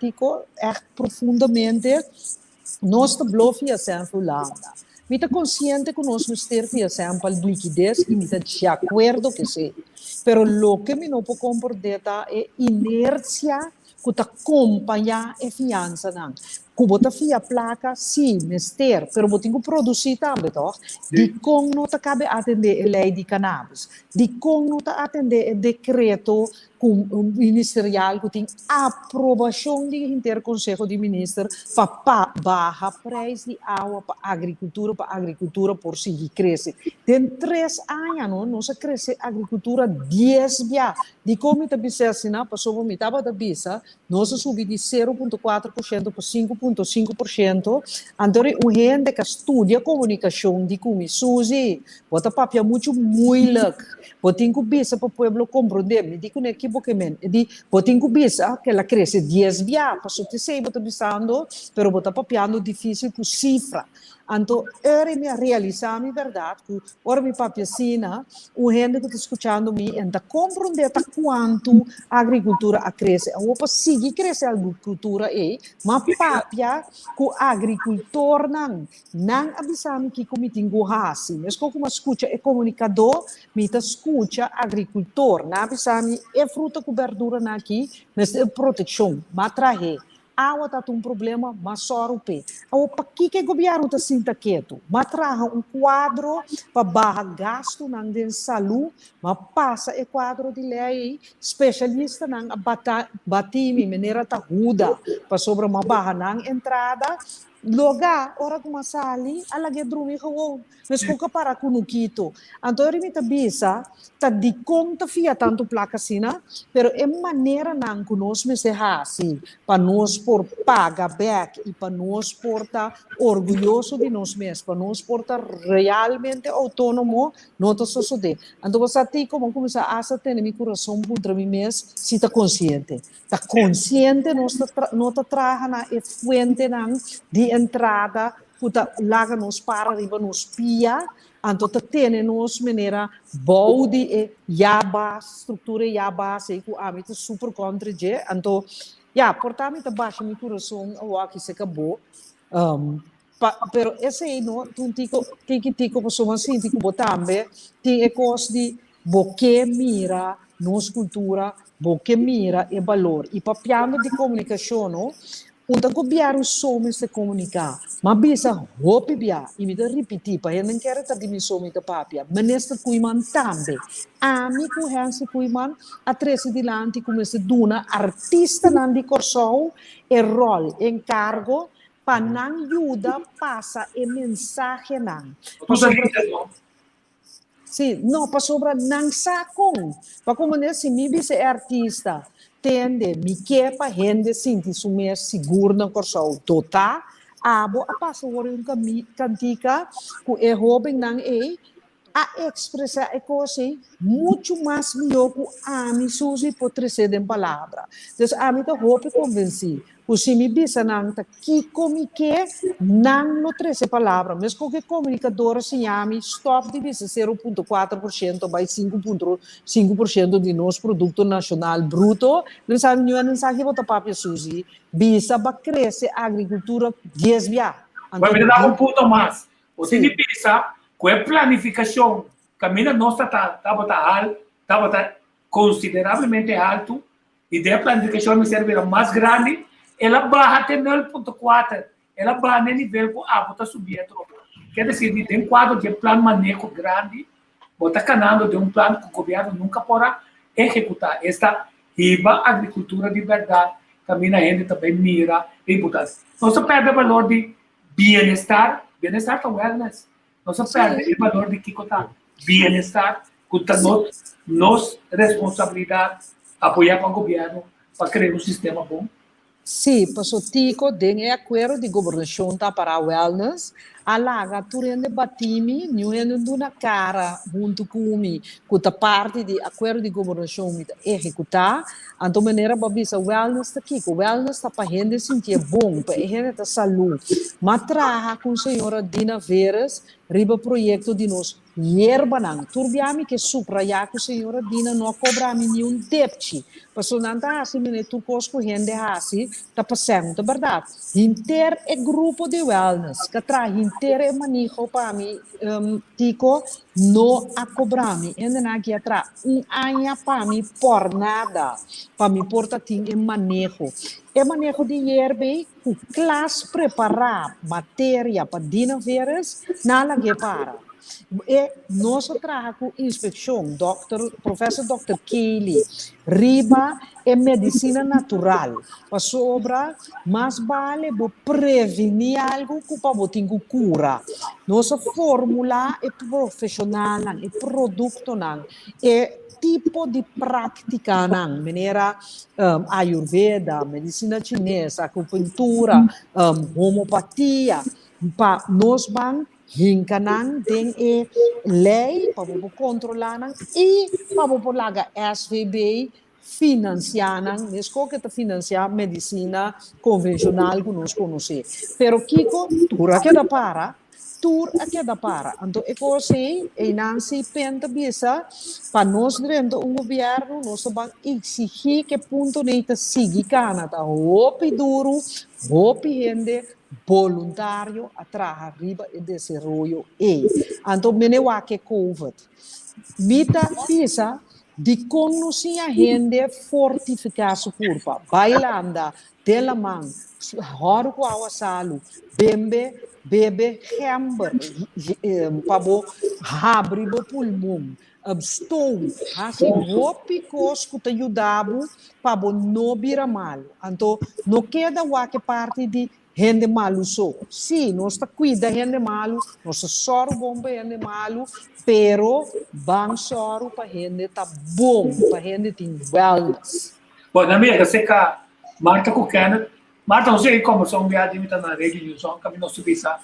profundamente nós está blofia sempre lá. Me está consciente que nós nos ter que exemplo liquidez e me está de acordo que sim. Pero lo que me não pode comportar é inercia que está acompanhar a fiança não. Que bota fia placa sim, mister, pero botinho produzir também, toch? De como não está cabe atender a lei de cannabis, de como não está atender o decreto ministerial que tem aprovação do interconselho de ministros para baixar preço de água para a agricultura por seguir crescer. Tem 3 anos, nós cresce a agricultura 10 vezes. De como está bisesina, passou a metade da bisa, nós subi de 0,4% para 5,5%. Então, o gente que estuda comunicação de como Suzy, bota papel muito botin ko bisa para o povo compreender, me digo que equivocamente, botin ko bisa que ela cresce 10 vezes, passou te sei, bota bisando, pero bota papiando difícil por cifra. Então, eu me realizar a verdade que ora me papiacina, o gente que está escutando me ainda compreender quanto a agricultura a crescer. Eu vou seguir crescer a agricultura mas papia que o agricultor não avisar que como tenho assim, mas como escuta é comunicador, me escuta agricultor, não avisar é fruta com verdura aqui, mas é proteção, matrahe. Água está um problema, mas só o pé. Para que o governo está sinta quieto? Mas traga quadro para barra gasto de saúde, mas passa o quadro de lei especialista na batir de maneira aguda para sobre uma barra na entrada. Lugar, hora que uma sali, ela que dorme gewoon. Mas como para com o quito. Então, eu me tabisa, tá de conta fia tanto placa sina, pero é maneira não que nós me serra assim, para nós por paga back e para nós por estar orgulhoso de nós mesmos, para nós por estar realmente autônomo, não está só de. Então, você tem como começar a ter meu coração contra mim mesmo, se está consciente. Está consciente, não está trabalhando na fuente de entrada, puta laga nos para riba nos pia, então tem nos maneira boa de estrutura base que a mim super contra je, então portanto baixa meu coração o aqui se acabou, pero esse aí não tem que pessoa assim tem que botar também tem coisa de boque mira nos cultura boque mira e valor e papiando de comunicação não o governo some se comunicar, mas bisa hope bia, e me repetir para ele não quer estar dimensão de papia, ministro Kuiman também, amigo Hansi Kuiman, a treze de lante como se duna artista não de corso, e rol, encargo, para não ajuda passa e mensagem não. Sim, não, para sobre não sacam, para como nesse me é artista. Tende, me quer para gente sentir sumir seguro no corso. Tota, a passa o cantica que é jovem não é a expressar a coisa muito mais melhor que a mim Suzy por trazer em palavra. Então a mim tá roupa convenci. O se me bisa não tá que comunique não no trazer palavra, mas qualquer comunicador se chama stop de bisa 0,4% vai 5% de nosso produto nacional bruto. Não sabe não sabe botar papel Suzy. Bisa vai crescer a agricultura 10 vezes. Vai me dar ponto mais. Você me bisa com a planificação, caminho nossa está consideravelmente alto e da planificação me serve mais grande, ela barra até 9,4, ela barra no nível que a água está subindo. Quer dizer, tem um quadro de plano manejo grande, bota canando de um plano que o governo nunca poderá executar. Esta riba agricultura de verdade caminha a gente também mira e botar. Não se perde o valor de bem-estar tá wellness. Não se perde o valor de que está bem-estar, que está nos responsabilidade apoiar para o governo para criar um sistema bom. Sim, passo tico tem acordo de governação tá para wellness, alaga turende batimi, nuendo na cara junto com mi, que parte de acordo de governação me executar, então maneira babisa wellness tá aqui, o wellness tá para gente sentir bom, para gente tá saúde, mas traga com a senhora Dina Veras, riba projeto de nós yerbanang, turbiami que supra ya com a senhora Dina não cobra nenhum depte, passo nanta assim, mene tu cosco gente assim, tá passando, é verdade, inter é grupo de wellness, que traz inter é manejo para mim, tico, não a cobrar me, ainda na que atrás, anha para mim por nada, para mim porta tem é manejo de hierbe, com classe preparar matéria para Dina Veras, nada que para. E nós trabalhamos com inspeção, professor Dr. Kelly, riba é medicina natural, para sobra, mas vale prevenir algo que para botar cura. Nossa fórmula é profissional, é produto, é tipo de prática, maneira ayurveda, medicina chinesa, acupuntura, homeopatia, para nós vamos hinkanan tem lei para controlar e para laga SVB financiar nesco que financiar medicina convencional que nós conhecemos. Pero Kiko, tur aqui da para. Então, é coisa e Nancy Penta bisa para nós dentro do governo, nós vamos exigir que ponto neita siga canada, hopi duro, hopi gente voluntário a trabalhar arriba e desenvolver então menewa que COVID mita bisa de conhecer a gente fortificar sua corpo bailanda dela mão hora com a saúde bebe hamber pabo abrir o pulmão estou assim hopi cosco te ajudava para não virar mal então não queda que parte de gente malo só. Sim, nós cuida gente malo, nós soro bom para gente malo, pero bang soro para gente tá bom, para gente tem wellness. Bom, na minha você que Marta com Kenneth, Marta você como são viagem na rede de som, caminho subisa.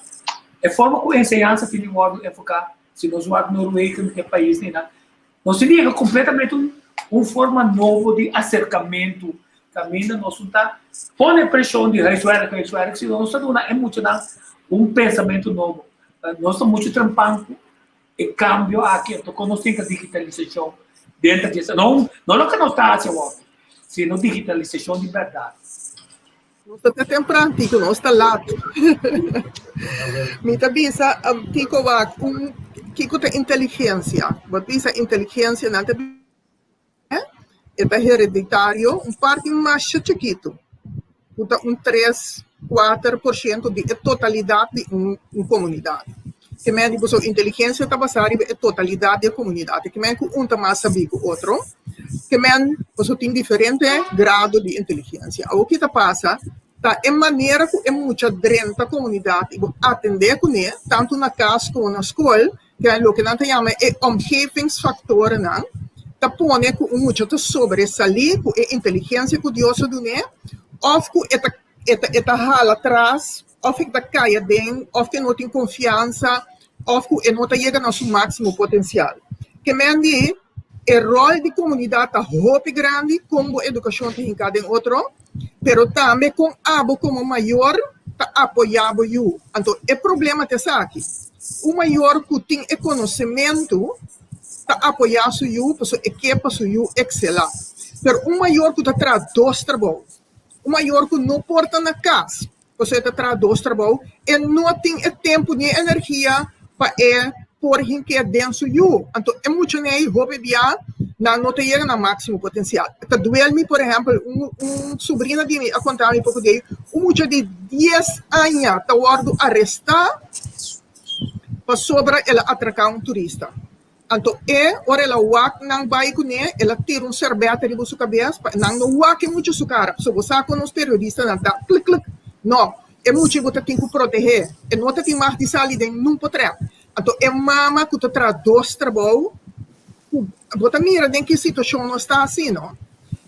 É forma com ensinança que ele vai focar, se nós vamos Noruega, que é país nem nada. Nós seria completamente forma nova de acercamento. Caminha, nós não está põe pressão de resuelve, se nós não é muito pensamento novo. Nós estamos muito trampando e cambio aqui, então quando nós temos a digitalização dentro disso, não é que nós está fazendo, sino digitalização de verdade. Nós está temprano, tico, nós está lá. Me tabisa, tico, que tem inteligência, mas bisa inteligência não tem é hereditário, parte mais chiquito, um 3-4% de totalidade de uma comunidade. Que me diz a inteligência está basada na totalidade da comunidade. Que me um mais sabe que o outro. Que me tem diferente grado de inteligência. O que está passa tá em maneira que é muita dentro da comunidade atender com ele, tanto na casa como na escola, que é o que nós chamamos de omgevingsfactoren, tá põe com muito sobresalir com a inteligência que Deus deu, ou que eta hala atrás, ou que tá caia dentro, ou que não tem confiança, ou que não tá chegando ao seu máximo potencial. Que me diz, o rol de comunidade tá muito grande, como a educação tem cada outro, pero também com abo como maior, tá apoiado eu. Então, o problema é aqui. O maior que tem conhecimento está apoiado eu, para a equipe eu excelar. Mas o maior que está traz dois trabalhos, o maior que não porta na casa, você está traz dois trabalhos, e não tem tempo nem energia para pôr em que é dentro eu. Então, é muito nem hobby dia, não te chega no máximo potencial. Está doendo-me, por exemplo, sobrinha de mim, a contar-me pouco dele, muito de 10 anos, está ordo arrestar para sobra ela atracar turista. Então, ora ela wak nang bai kune, ela tira cerveja de sua cabeça, nang no wak é muito sucara. So, você com os terroristas, não tá, clic, clic. Não, é muito você tem que proteger. E não tem mais de sair de não pode. Então, é mama que tu traz dois trabalhos. Você mira em que situação não está assim, não?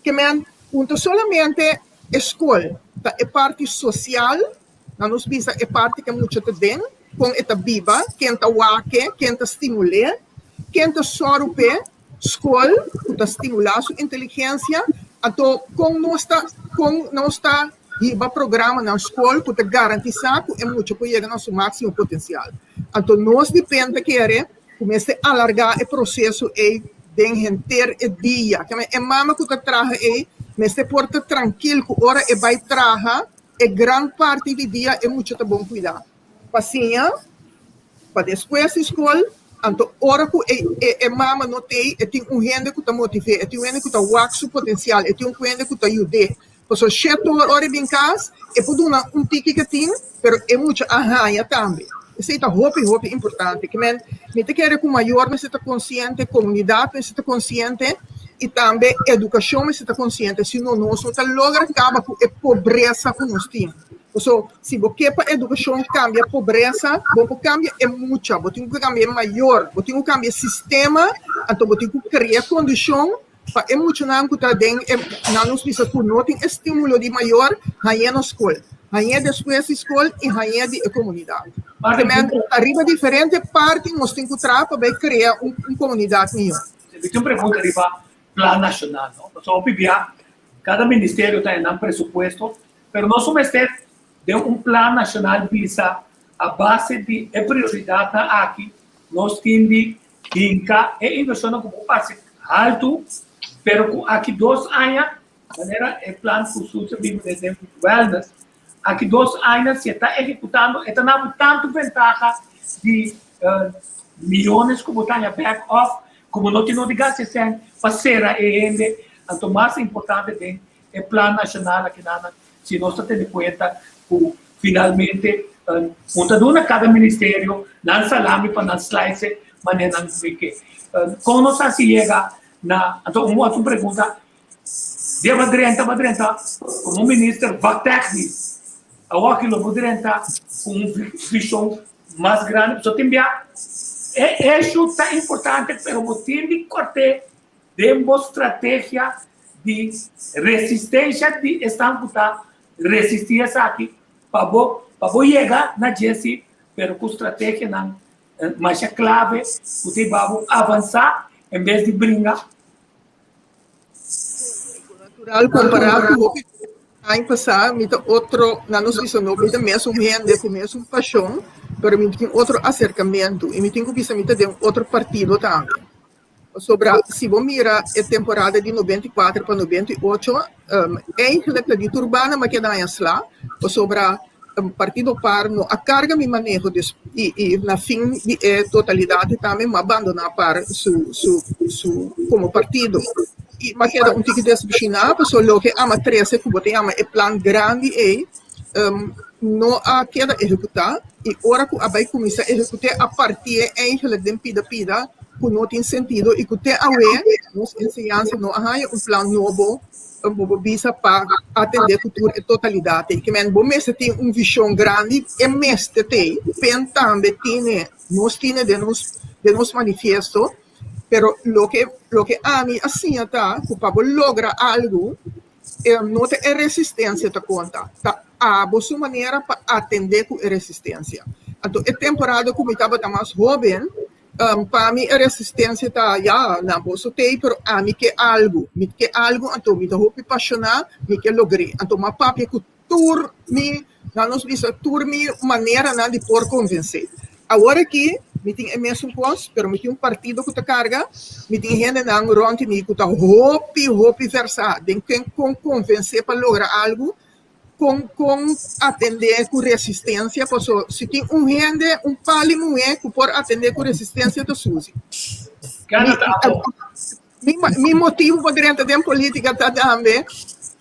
Que, man, não solamente escola, é parte social, não nos visa é parte que muito te den, com esta viva, quem está wake, quem está estimular, quem está sorpe, escola, que está estimular sua inteligência, então, com nossa viva programa na escola, que está garantizar que é muito que chega ao seu máximo potencial. Então, nós depende que comece a alargar o processo e ter o dia. É mama que traga mas se porta tranquilo que ora vai traga e grande parte do dia é muito bom cuidar. Passinha, para depois da escola, então ora que mama não tem gente que está motivado, tem gente que está wax o potencial, tem gente que está ajuda. Porque se hora em casa, é por dar tique que tem, mas é muito arranha também. Isso é muito importante. Que me te quer que o maior se está consciente, a comunidade se está consciente, e também a educação se está consciente. Senão, nós não logramos acabar com a pobreza que nós temos. Se você quer a educação cambia a pobreza, você cambia é muito. Você tem que cambiar maior, você tem que cambiar o sistema, então você tem que criar condição para é muito não que está dentro, não nos precisa por não tem estímulo de maior, aí na escola. Aí depois da escola e aí da comunidade. Arriba diferente parte, nós temos que trabalhar para criar uma comunidade melhor. Eu tenho uma pergunta arriba plano nacional, não? Então, obviamente, cada ministério tem um presupuesto, mas nós somos ter plano nacional visa a base de prioridade aqui, nós temos Inca e inversão como passe alto, pero aqui 2 anos, maneira é plano que o vive desde wellness, aqui 2 anos se está executando, está dando tanto ventaja de milhões como está em back-off, como não tem de gasto para ser a END, então mais importante tem o plano nacional aqui na se nós temos em conta que finalmente uma cada ministério não salame para não slice maneira não fique como nós assim chega na então uma outra pergunta de madrenta como ministro vai técnico aquilo madrenta com visão mais grande só tem isso está importante pero o time corte de uma estratégia de resistência de estamputar resistência aqui para chegar na Jesse, pero com estratégia não, mas é clave você vai avançar em vez de brincar. Natural comparado com o que ano passado, me outro na nossa visão não me mesmo rende, com mesmo paixão, pero me tem outro acercamento e me tem que pensar me tem outro partido também. Sobre se você mira a temporada de 94 para 98, é de Turbana, mas que dá lá, sobre partido Parno, a carga me manejo e na fim de totalidade também me abandonar para como partido. E mas que dá tique de desbichinar, pessoal que ama 13, que você ama é plano grande não a queda executar e ora que vai começar a executar a partir de pida que não tem sentido e que tem a ver, nos ensinanças não há plano novo, visa para atender a cultura e totalidade. Que men, bom mesmo tem visão grande, e mesmo tem, também tem, nós temos de nos manifesto, pero lo que a mim assim está, para lograr algo, não tem resistência da conta, tá a boa maneira para atender com a resistência. Então, a temporada como estava mais jovem, para mim a resistência está na bolsa tem, pero a mim que algo, então me estou apaixonado, me que logrei. Então, uma papi que turmi, nós visa turmi maneira de por convencer. Agora aqui, me tem a mesma coisa, pero me tem partido que te carga, me tem gente na ronde me que está hopi versar, tem que convencer para lograr algo. Com atender com resistência, porque se tem gente, palimo que pode atender com resistência do SUSI. Meu motivo para dentro da política também,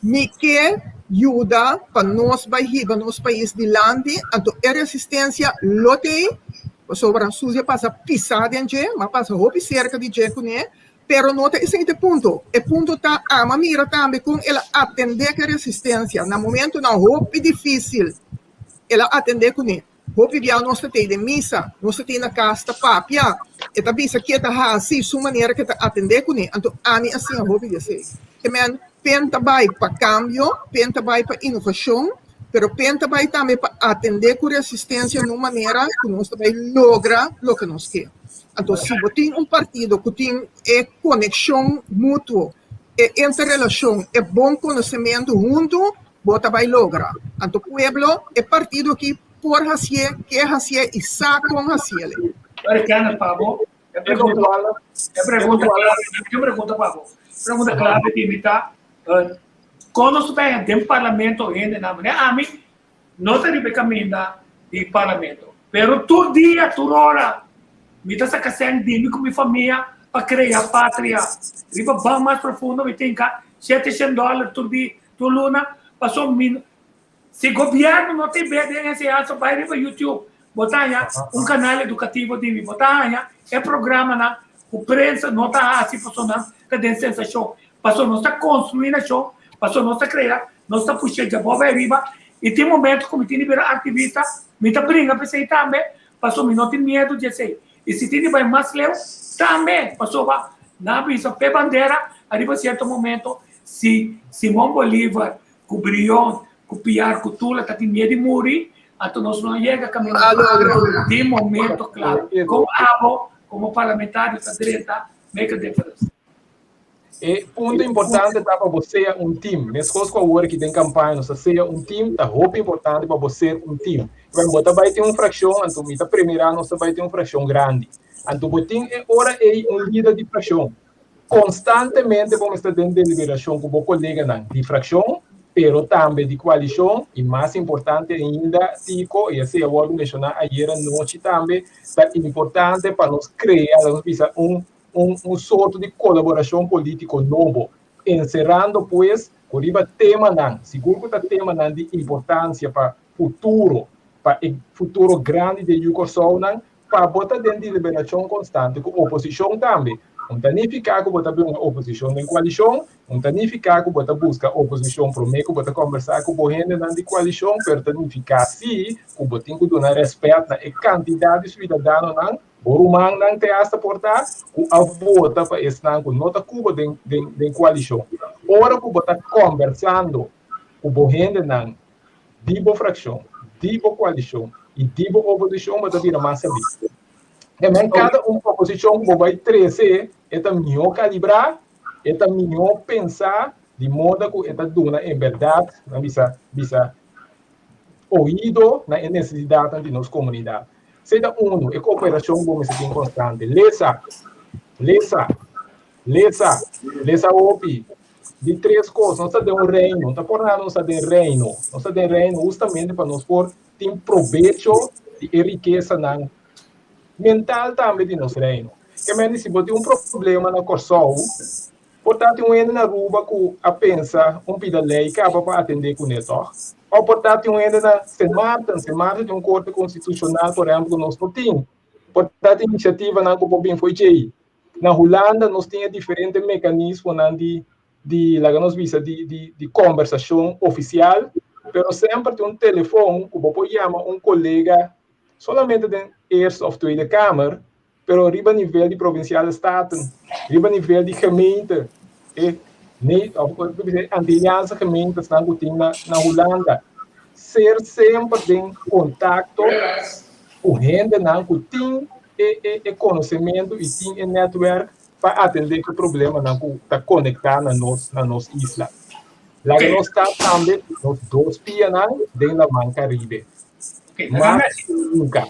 me quer ajuda para nós bairros, para nosso país de lande, então a resistência lote Sobra suja passa pisada em je, mas passa roupa cerca de je com ele. Pero nota esse ponto. E ponto tá a mamira também com ela atender a resistência. No momento não roupa difícil, ela atender com ele. Roupa de nós tem de missa, nós tem na casa papia. E tá bisa que tá assim, sua maneira que tá atender com ele. Então, ani assim a roupa de ser. E men penta vai para cambio, penta vai para inovação, pero penta vai também para atender com resistência de uma maneira que nós também logra o que nós queremos. Então, se você tem partido que tem conexão mútua, interrelação, bom conhecimento junto, você vai lograr. Então, o pueblo é partido que por fazer, quer fazer e sabe como fazer. Obrigado, Pablo. Eu pergunto, Pablo. Pergunta clave de imitar. Quando você tem parlamento ainda, a mim, não tem caminho de parlamento. Pero todo dia, toda hora, me está sacando de com minha família para criar pátria. Riba bem mais profundo, me tem cá $700 todo dia, toda luna, passou se o governo não tem bem esse aço, vai para YouTube, botar canal educativo de mim, botar programa na o prensa não está assim funcionando, cadê essa show? Passou não está construindo show, passou não está criando, não está puxando a boa riba, e tem momentos como tem liberar ativista, me está brincando para isso também, passou me não tem medo de ser. E se tem vai mais leu, também passou na visa pé bandeira, arriba certo momento, se Simão Bolívar cobriu, copiar cultura, tá tem medo de morrer, então nós não chega a caminhar de momento claro. Como abo, como parlamentário da direita, make a difference. E ponto importante tá para você um time. Nesse caso com a hora que tem campanha, você seja um time, tá roupa importante para você um time. Você vai ter uma fração, então me tá primeira, você vai ter uma fração grande. Então você tem hora é um líder de fração. Constantemente vamos estar dentro de deliberação com o colega de fração, pero também de coalição e mais importante ainda, Tico, e assim eu vou mencionar ayer à noite também, é importante para nós criar, um sorto de colaboração político novo, encerrando, pois, o tema não, seguro que o tema não de importância para o futuro grande de Yucosol, para botar dentro de liberação constante, com oposição também. Não significa que você uma oposição em coalição, não significa que você busca oposição para meio, que você conversar com o gente de coalição, mas significa sim, que você tem que dar respeito à quantidade de cidadãos, o rumang não tem esta portar, a vota para esse não, que não está cuba de coalição. Ora que você está conversando com o gente de boa fração, de boa coalição e de boa oposição, você vira mais sabido. Também cada oposição que vai trazer, é melhor calibrar, é melhor pensar, de modo que é dona em verdade, na bisa ouído, na necessidade de nossa comunidade. Seja é cooperação como se tem constante. Lesa OPI. De três coisas, nós temos um reino, não está por nada, nós temos reino. Nós temos reino justamente para nós por ter proveito e riqueza mental também de nosso reino. Que menos se botar um problema na Corsol, portanto um ende na rua que a pensa pida lei que para atender com ele, ou portanto um ende na Martin de corte constitucional, por exemplo, que nós não temos. Portanto iniciativa na que bem foi aí. Na Holanda nós tínhamos diferentes mecanismos de conversação oficial, pero sempre tem um telefone que você chama um colega solamente de eerste of tweede kamer, pero arriba nível de provinciale staten, arriba nível de gemeente, Antilliaanse gemeentes na Holanda. Ser sempre em contato com gente que tem conhecimento e tem network para atender o problema que está conectado na nossa isla. Lá que nós estamos também, nós dois pias dentro da Mar Caribe. Mas nunca.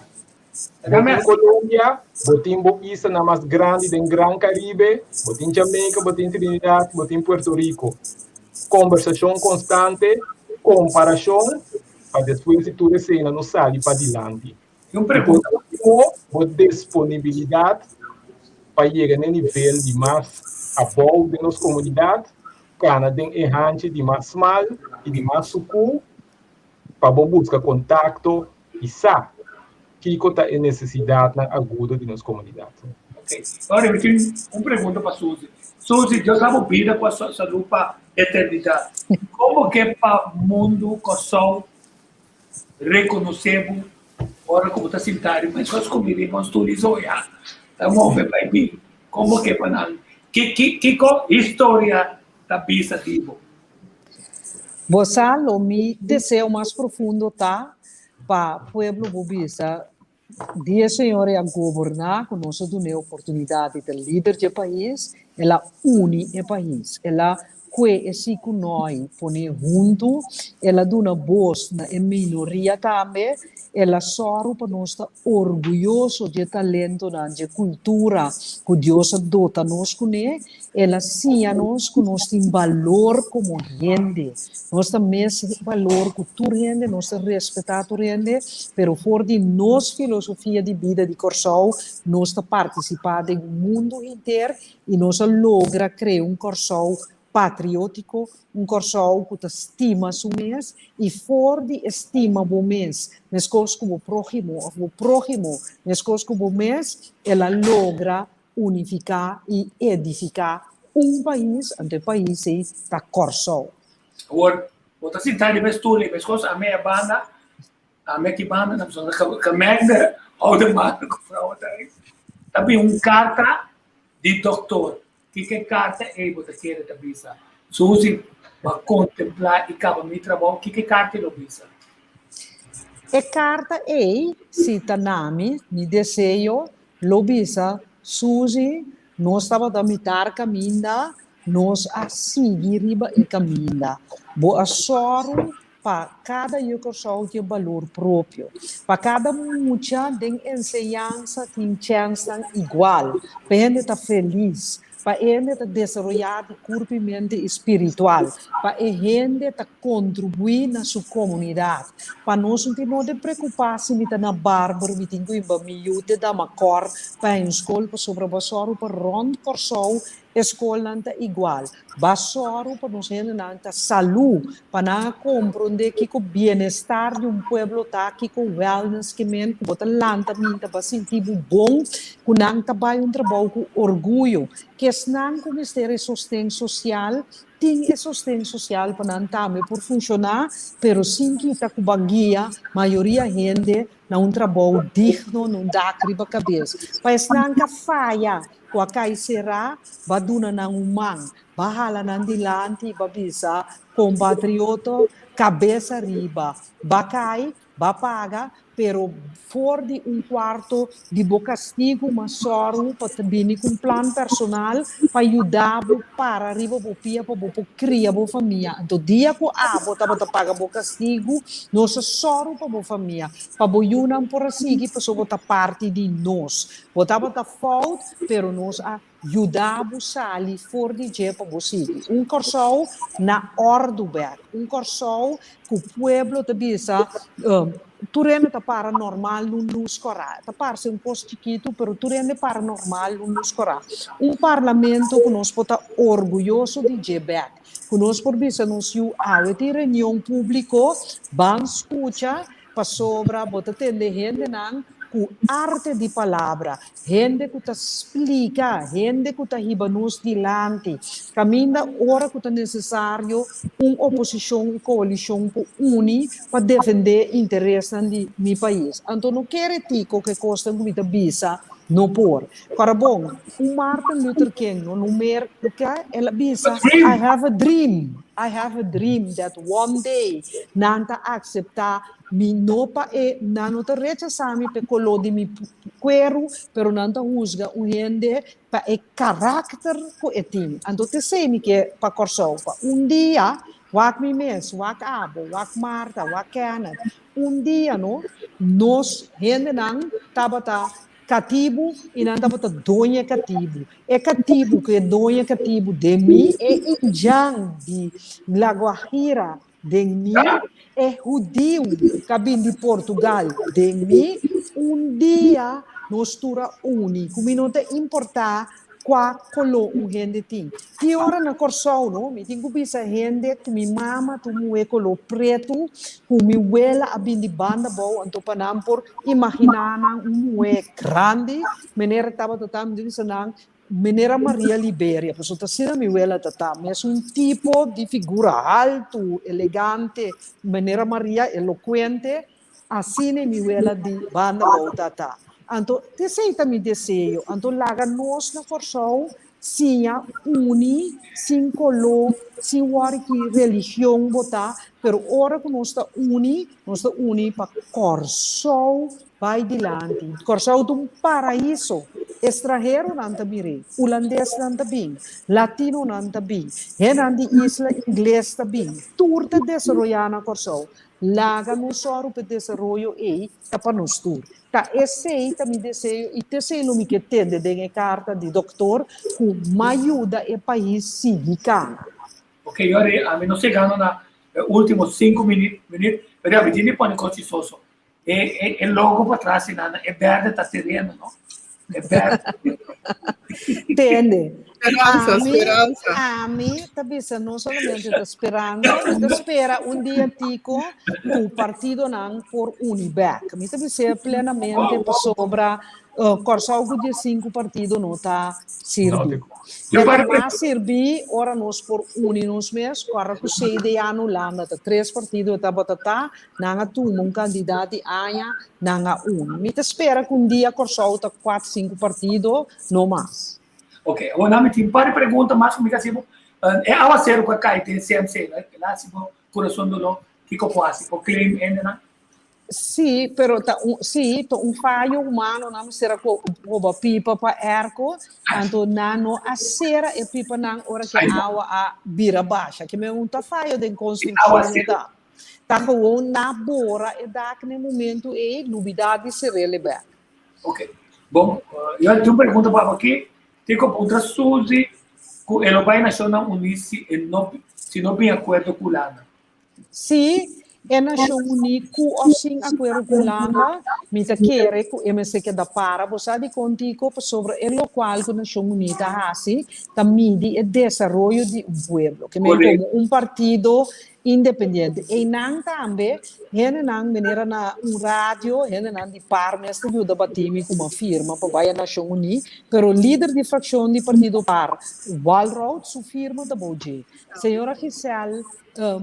Em Colômbia, botem Boquista na mais grande do Gran Caribe, botem Jamaica, botem Trinidad, botem Puerto Rico. Conversação constante, comparação, para depois se tudo isso não sai para adiante. Eu pergunto, a disponibilidade para chegar no nível de mais apoio de nossa comunidade, cana de errante de mais mal e de mais sucu, para buscar contato e saber que está a necessidade aguda de nossa comunidade. Ok. Agora, eu tenho uma pergunta para a Suzy. Suzy, Deus dá vida com a sua lupa eternidade. Como que para o mundo que só reconhecemos, ora como está sentado, mas nós comiríamos tudo isso já. Estamos a ver bem. Como que para nós? Que história da bisa tipo? Você, o meu desejo mais profundo tá para o povo bobisa, dia senhor a governar, com nós dando a oportunidade de líder do país, ela une o país, ela que esse com nós põe junto, ela dá uma voz na minoria também, ela só para nós estar orgulhoso de talento na de cultura que Deus dota nós com ele, ela sim a nós que nós tem valor como gente, nós também valor que tu gente, nós respeitar tu gente, pero for de nós filosofia de vida de Corsol, nós participar do mundo inteiro e nós logra criar Corsol patriótico, Corsol que estima o mês e for de estima o mês, nas coisas como o próximo, nas coisas como o mês, ela logra unificar e edificar país, ante país está Corsol. Agora, você sentado mas tu mas coisa a minha banda, não precisa que merda, ou de mano com frau também carta de doutor. Que carta é você quer da bisa? Suzy vai contemplar e acaba meu trabalho. Que carta é da bisa? E carta é, se tá nome, me desejo, lo bisa, Suzy, nós estava da mitar caminho, nós a seguir riba e caminho. Boa sorte para cada Corsol tem valor próprio. Para cada mucha tem ensinança, tem chance igual. Para a gente estar feliz. Para a gente estar desenvolvendo corpo e mente espiritual. Para a gente estar contribuir na sua comunidade. Para nós não temos de preocupar se está na bárbara, se tem que ir dar uma cor para a escola, para sobrepassar, para rond Corsol, escola não é igual. Basoro para nós gente não é saúde, para não compreender que o bem-estar de povo está aqui com wellness que men, que bota lanta minta para sentir bom, que não trabalha trabalho com orgulho, que não com mistério sustento social, tem sustento social para não também por funcionar, pero sim que está com baguia, maioria gente não trabalho digno, não dá criba cabeça. Mas não que falha, com a será, baduna na umang, bahala na dilante, babisa, compatriota, cabeça riba, bacai, bapaga, pero for de quarto de castigo, mas só para também com plano personal, para ajudar para arriba, para pia, para criar a família. Então, dia que a bota paga o castigo, nós só para a família, para ajudar por seguir, para botar parte de nós. Bota falta, pero nós ajudamos a ali for de dia para seguir. Corsol na ordem, Corsol que o povo também Turene está paranormal não nos corá. Está para ser posto chiquito, pero Turene paranormal não nos corá. Parlamento que nós pode estar orgulhoso de Jebec. Que nós por vista nos de reunião público, vamos escutar para sobra, bota tende gente não com arte de palavra, gente que explica, gente que riba nos dilante, caminha hora que é necessário oposição e coalição para unir para defender interesses do meu país. Então não quero tico que custa muita bisa no por. Para bom, Martin Luther King no mer que ela bisa, I have a dream that one day nanta acceptar mi nopa nanota rechazami pe colodi mi quero, pero nanta juzga gente pa carácter ko etim. Ando te sei que pa Corsol pa dia wak mi mes, wak abo, wak Marta, wak Kenneth. Dia no nos gente nang tabata cativo e não estava donha cativo. É cativo que é donha cativo de mim, é indiano de La Guajira de mim, é judeu que de Portugal de mim. Dia nós tura único, não te importar qua colo gente ting. E ora na Corsol, no, mi tingo bisa gente que mi mama tu mue colo preto, ku mi wela abin di banda bau anto panampor imaginana mue grande, menera tava tatam din senang Menera Maria Liberia, posso stasera mi wela tatam, è un tipo di figura alto, elegante, Menera Maria eloquente, assine mi wela di banda bau tata. Anto, te seita mi desejo, anto laga nos na Corsol, sia uni, sin colo, sin wari ki religião bota, pero ora que nós está uni para Corsol vai dilante. Corsol é um paraíso. Estrangeiro não está bem, holandês não está bem, latino não está bem, de isla inglês está bem. Tudo está desenvolvendo na Corsol. Laga no soro para desenvolver e para nós tudo. Tá, esse aí também desejo, e esse não me que tem de carta de doutor, que me ajuda o país civicano. Ok, ora a mim não chegando na últimos 5 minutos, pero a mim me põe consistoso. É logo para trás, é verde, está terreno, não? É verde. Entende? Esperança. A mim, também, não somente da esperança, mas espera dia tico que o partido não por Unibec. Me também ser plenamente sobre Corsol de 5 partidos não está servindo. Mas servir, ora nós por nos mês, para que se de anulando, 3 partidos está batata, não há um candidato aia, não há Me espera que dia Corsol está 4, 5 partidos, não mais. Ok, agora me tem um par de perguntas mais comunicação. É ao ser com a CAIT, CMC, né? Lá se o coração do lo, que quase, o claim ainda, né? Sim, pero sim, falho humano não será com pipa para erco, então não a cera e pipa não ora que a água a vira baixa, que me falho de construção tá com na bora e dá que no momento é novidade se relevar. Ok, bom, eu tenho uma pergunta para aqui. Tenho outra Suzy, que ela vai nacional unir-se se não bem acordo com Lana. Sim. É nação único, assim, acordo com Lana, me quer que eu me sei que dá para, você de contigo sobre o local que a nação unida assim, também de desenvolvimento de pueblo, que é como partido independente. E não também, gente não maneira na rádio, gente não de par, mas que ajuda a bater com uma firma para vai a nação unida, pero o líder de fração de partido par, Walrout, sua firma da Boje, senhora Giselle,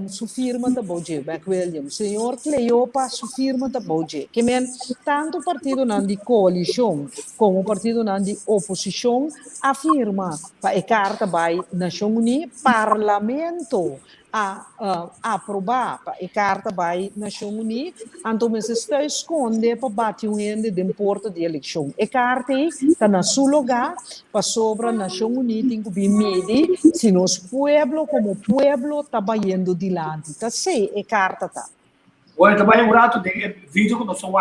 sua firma da Boje, Beck Williams, senhor Cleopa, sua firma da Boje, que men tanto partido não de coalição como partido não de oposição afirma para a carta vai nação unida, parlamento a aprovar a carta vai nação unida, então mas está esconde para bater um ende de importa de eleição. A carta está na seu lugar para sobre a nação unida tem que vir medir se nos pueblo como pueblo está indo adiante. Tá sei a carta tá. Olha, também um rato de vídeo que nós somos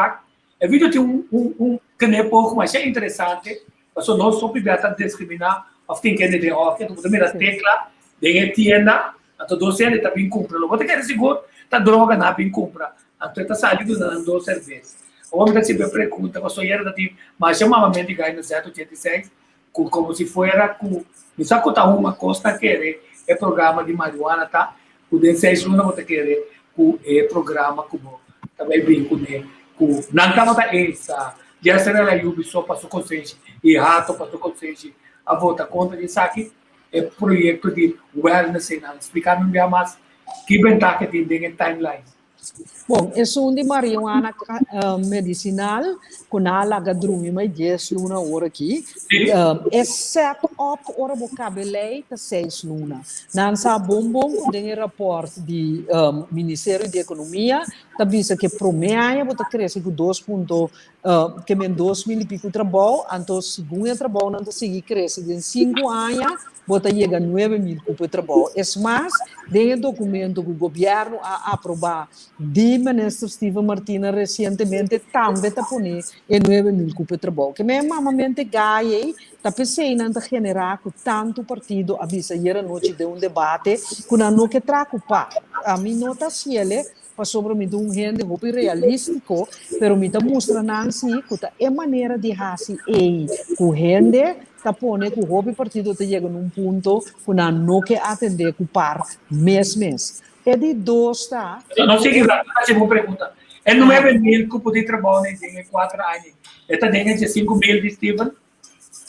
o vídeo tem que é pouco, mas é interessante, porque nós só podemos discriminar a quem quer de ok, então primeira tecla de tienda. Então, 12 anos está bem compra. Logo, você quer seguro, está droga, não bem compra. Então, está saindo dando 2 cervejas. O homem está sempre pergunta, eu sou era tipo, mas chamamente ganha no 186, como se fosse, não sabe que uma costa querer, é programa de marihuana, tá? O 16 não você querer, o programa como também bem com não estava da essa, já será a Yubi só passou consciência, e rato passou consciência, a volta contra isso aqui. É projeto de wellness, explicar-me bem mais que vantagem tem dentro da timeline. Bom, é um de marihuana medicinal, com a lagadrumi, mas 10 luna hora aqui. É set up hora vocabulei tá 6 luna. Não sabe bom, tem rapport de Ministério de Economia, tá vista que promeia, bota cresce com 2 pontos, que men 2.000 e pico trabalho, então segundo trabalho não tá seguir cresce em 5 anos, bota chega 9.000 cupo de trabalho. É mais, tem documento que o governo a aprovar de ministro Steve Martina recentemente também está pondo 9.000 cupo de trabalho. Que mesmo mamamente ganha, está pensando em generar com tanto partido, avisa, era noite de debate, que não que trago para. A mim não está ciele, para sobre mim gente hopi realístico, pero me tá mostrando assim que é maneira de fazer com gente tá pone que o hobby partido te chega num ponto que não quer atender com par mês. É de dois, tá? Não sei que fazer uma pergunta. É 9.000 cupo de trabalho em 4 anos. Esta dengue de 5.000 de Steven?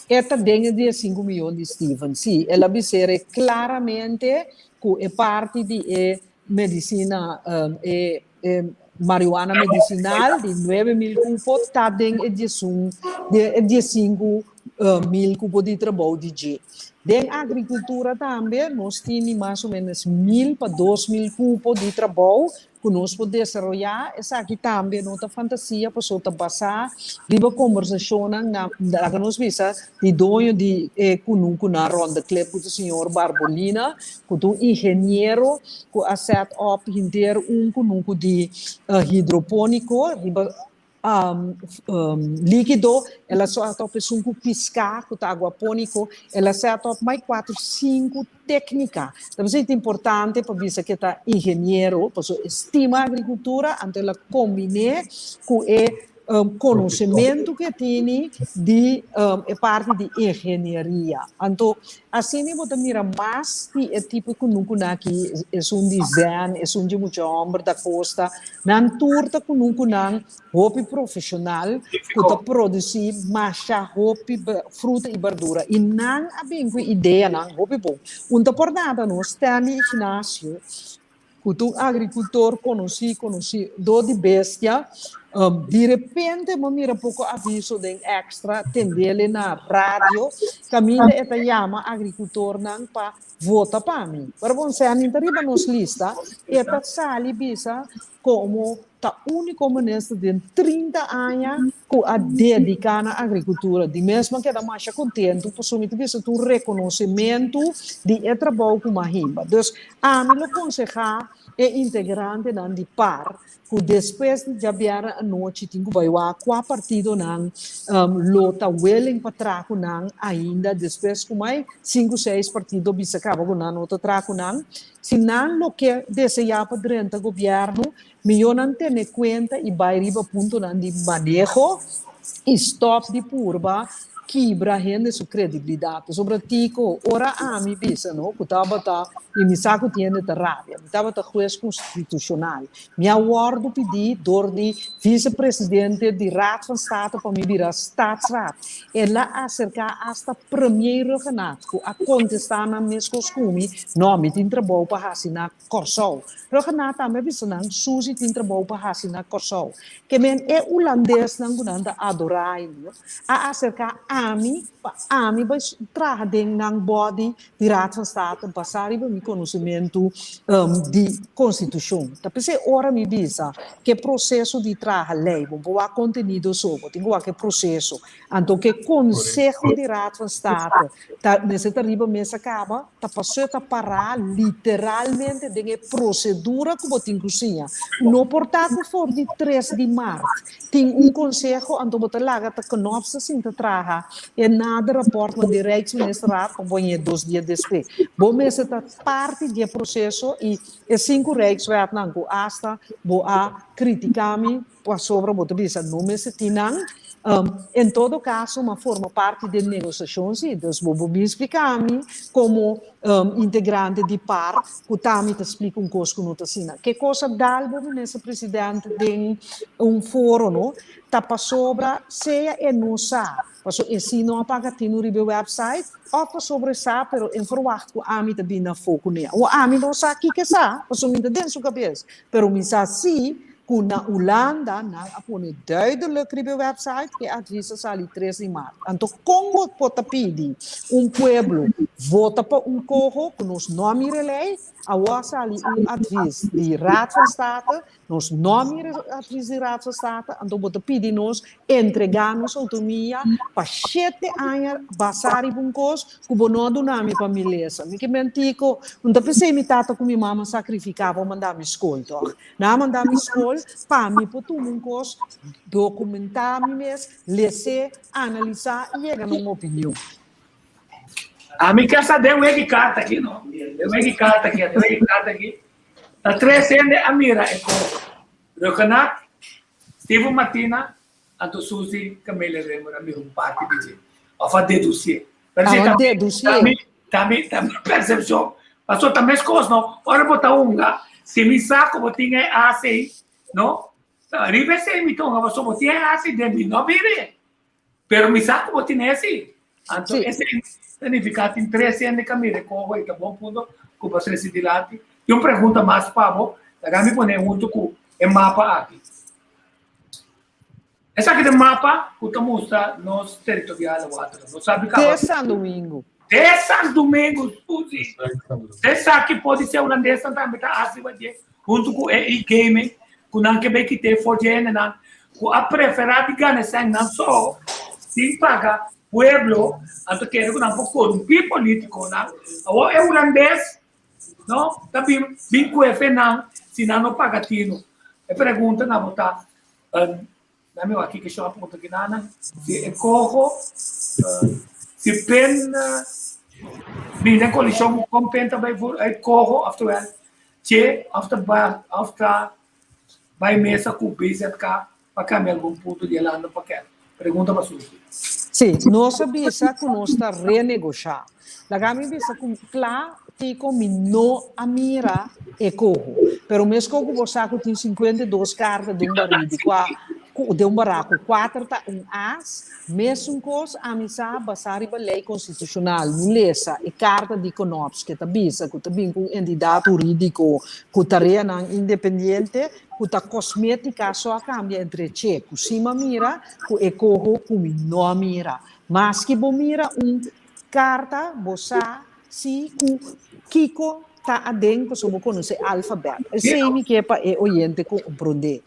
Esta dengue de 5 milhões de Steven, sim. Ela observa claramente que é parte de medicina, marihuana medicinal de 9.000 cupos, está dentro de 5.000 cupos de trabalho de G. Dentro da agricultura também, nós temos mais ou menos 1.000 para 2.000 cupos de trabalho que nós podemos desenvolver. Essa aqui também não é fantasia, para só passar, riba conversação na que nós vimos de dono de na ronda club com o senhor Barbolina, com o engenheiro, com a set up inteiro de hidropônico, riba líquido, ela só topa com piscar, com água pônico, ela só topa mais 4, 5 técnicas. Então, é importante para ver que está engenheiro, para estima a agricultura, então ela combina com o conhecimento que tem de parte de engenharia. Então, assim, eu vou mirar mais de tipo que nunca aqui é design, é de muito homem da costa, não turta que nunca hobby profissional que está produzir massa, hobby, fruta e verdura. E não há bem com ideia, não hobby bom. Não por nada, nós temos ginásio, que o agricultor conhece, do de bestia. De repente, eu miro pouco aviso de extra, tendele na rádio, caminha e chama agricultor não para votar para mim. Para você, a gente arriba nos lista, e está sali bisa como a única ministra de 30 anos que a dedicar na agricultura, de mesmo que era mais contente, por sumir bisa tu reconhecimento de trabalho com a riba. Então, a mim lo aconselhar é integrante não de par, que depois de jabiar a noite, tinha que vai a partido não lota willing para trago não ainda depois com mais 5, 6 partidos bisa acaba com não outra trago não se não lo que desejar para dentro do governo melhor não ter conta e vai riba ponto não de manejo stop de purba quebra a gente sua credibilidade. Sobre tico, ora a mim bisa, não? Que estava e me saco tinha de rabia. Me estava juiz constitucional. Me aguardo pedir dor de vice-presidente de Raad van State para me virar staatsraad. Ela acerca hasta primeiro renato a contestar na minha costume, não me tem trabalho para assinar Corsol. Renato também bisa não, Suzy tem trabalho para assinar Corsol. Que men é holandês não gunda adorar, a acerca ami vai trazer dentro ng body de Raad van State passar e meu conhecimento de Constituição. Tapi se ora me bisa que processo de trazer lei, boa conteúdo sobre, tem que processo, então que Conselho de Raad van State, nesse terrible mesa acaba, tá passou a parar literalmente de procedura que você tem que usar. No portátil for de 3 de março, tem conselho, então você laga tá conopsa sem trazer e nada rapport met de Rijksministerraad gewoon 2 dias depois. Bom, mas esta parte do processo e 5 Rijksraad não hasta a criticar-me sobre o que bisa não me tinang. Em todo caso, uma forma parte da negociação, sim. Então, vou me explicar-me como integrante de par, que também te explica coisa que não está assim. Que coisa dá o nesse presidente de fórum, não? Tapa sobre, seja e não sabe. E se não apaga no website, ou sobre sabe, pero em verwacht que a mim também não foco nele. O a mim não sabe o que sabe, porque me dentro da sua cabeça. Pero me sabe sim, que na Holanda, apone duidelijk op de website, que advisa sali 3 de março. Então, como pode pedir pueblo vota para cojo, que nos nome relay, a sali adviso de Raad van State, nos nome adviso de Raad van State, então pode pedir nos entregar nos autonomia para 7 anos, basar e buncos, que o não do nome para me lesa. Me que mentico, não te pensei me tata com minha mama sacrificava, mandar me escola, toch? Não mandar me escola, para mim, para tu buncos, documentar me mesmo, ler, analisar e chegar numa opinião. A mim quer saber o que carta aqui, não? Deu que carta aqui, A 13 de Amira é com Rocanak, Steve Martina, Anto Suzy, Camila Remora, meu parte de a fazer dossiê. Também percepção. Passou também as coisas, não? Ora botar se me saco, botinha é assim, não? Ribe se me tonga, mas só botinha é assim, de mim não vire. Pero me saco, botinha é assim. Então, esse significado em 13 anos de Camila, com o bom ponto, com o de dilate. E uma pergunta mais para você, a me pone junto com o mapa aqui. Essa aqui é o mapa que mostra nosso territorial, não sabe que De São Domingo. De São Domingo, essa aqui pode ser holandês também, tá assim, junto com o e-game, com o que bem que tem forjene, com a preferada de ganhar sem não só, sem pagar pueblo, anto que não pode corromper político, não? O holandês, não? Também vem com o não, se não paga tino. E pergunta na botar, na aqui que chama ponto aqui nana, se é corro, se pen, minha colisão compenta by corro, after che, after by mesa com BZK, para caminhar algum ponto de lá no paquete. Pergunta para Suzy. Sim, nós sabemos que nós está renegociar. La kami bisa kung kla tiko mino amira e corro. Pero mes ko saco tem 52 cartas de baridi de baraco, 4 tá as, mesmo cos amisa basari ba lei constitucional, nulesa e carta de CONOPS que tá bisa que tá bem com entidade jurídico, que tarefa não independente, que tá cosmética só a cambia entre che, que cima mira, que e corro, que mino mira. Mas que bo mira carta, bosa, si, ku, kiko, ta adeng, so mo conhece alfabeto. E sei que pa e oyente ko comprende.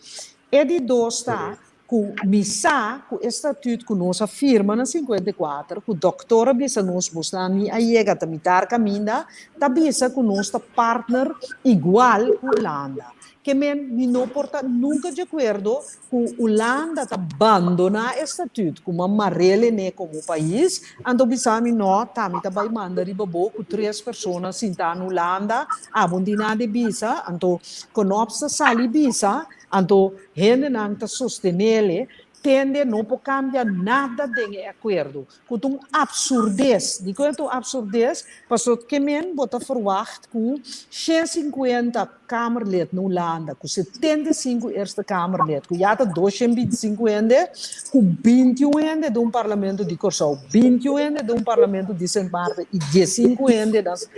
E di dosta, ku misa, ku estatuto ku nossa firma na 54, ku doutora bisa nos bostani aiega tamitar caminda, ta bisa ku nossa partner igual ku Holanda. Que men não porta nunca de acordo com Holanda tá abandona estatuto como amarelo né como país, ando bisami no tami tá vai mandar ribabo com 3 pessoas sinta na Holanda, abundina de bisa, ando conopsa sali bisa, ando gente não tá sostenele tende não pode cambiar nada de acordo. Com um absurdez. Digo então absurdez, passou que men bota verwacht com 150 Kamerlid na Holanda, com 75 Eerste Kamerlid, com já 250, com 21 de parlamento de Curaçao, 21 de parlamento de Sint Maarten e 15 das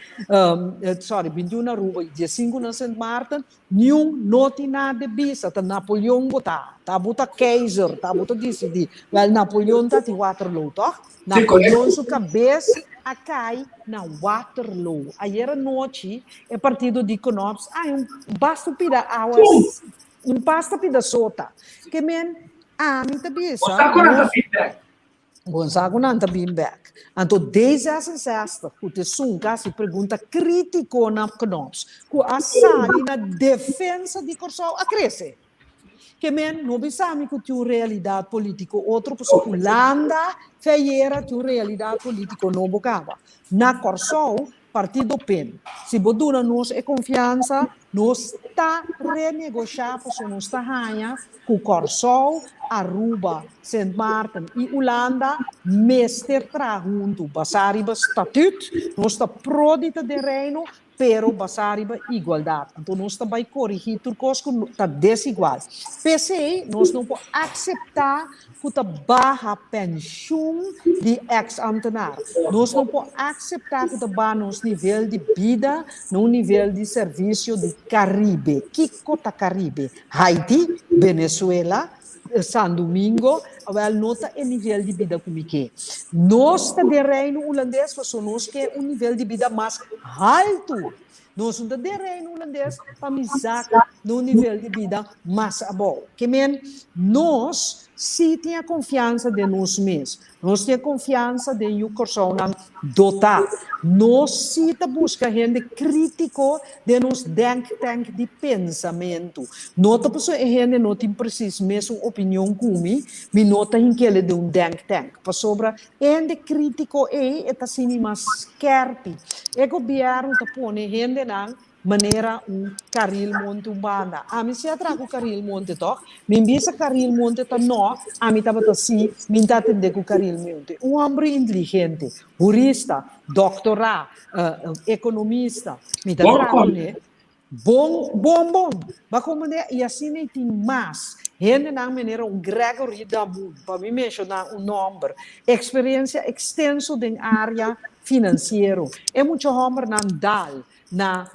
21 na Aruba e 15 na Sint Maarten, nenhum noti nada bisa, tá Napoleão botar, tá bota Keizer, tá bota decidir. Well, Napoleão tá de Waterloo, tá? Napoleão sua cabeça a cai na Waterloo. Ayer à noite, é partido de CONOPS, basta pida awas, basta pida sota. Que men, me tabisa. Gonçago não tá bem back. Então, desde a 60, o Tessunga se pergunta crítico na CONOPS, que a sali na defesa de Curaçao a crescer. Que men, não pensamos que tem realidade política, outro pessoa Holanda, feira tem realidade política não bocava. Na Curaçao, partido PEN. Se boduna nos é confiança, nós está renegociar, porque nós está ganha com Curaçao, Aruba, Sint Maarten e Holanda, mester tra junto, basariba estatuto, nós está prodita de reino, pero basariba igualdade. Então nós também corrigir turcos que está desigual. PCI, nós não podemos aceitar que a barra pensão de ex-ambtenaar. Nós não podemos aceitar que a barra nos nível de vida, no nível de serviço do Caribe. Que cota Caribe? Haiti, Venezuela, São Domingo, wel nota e nível de vida como que. Nós de reino holandês, nós que um nível de vida mais alto. Nós de reino holandês, para mizar no nível de vida mais bom. Que men, nós se tem confiança de nós mesmos. Nós temos confiança de o Curaçao dotar. Nós se busca gente crítico de nos tank de pensamento. Nota pessoa é gente não tem preciso mesmo opinião como me nota em que ele de tank. Para sobra gente crítico é tá sini mais querti. É governo tá põe gente não maneira carril monte banda. Ami se atraco carril monte toch, min bisa carril monte ta no, ami tava ta si, min ta tende ku carril monte. Homem inteligente, jurista, doctorá, economista, mi ta Bom trago conta. ne. Bom. Ba como ne e assim nem tem mais. Gente na maneira Gregory Dabu, para me mencionar nome, experiência extenso em área financeira. É muito homem na DAL, na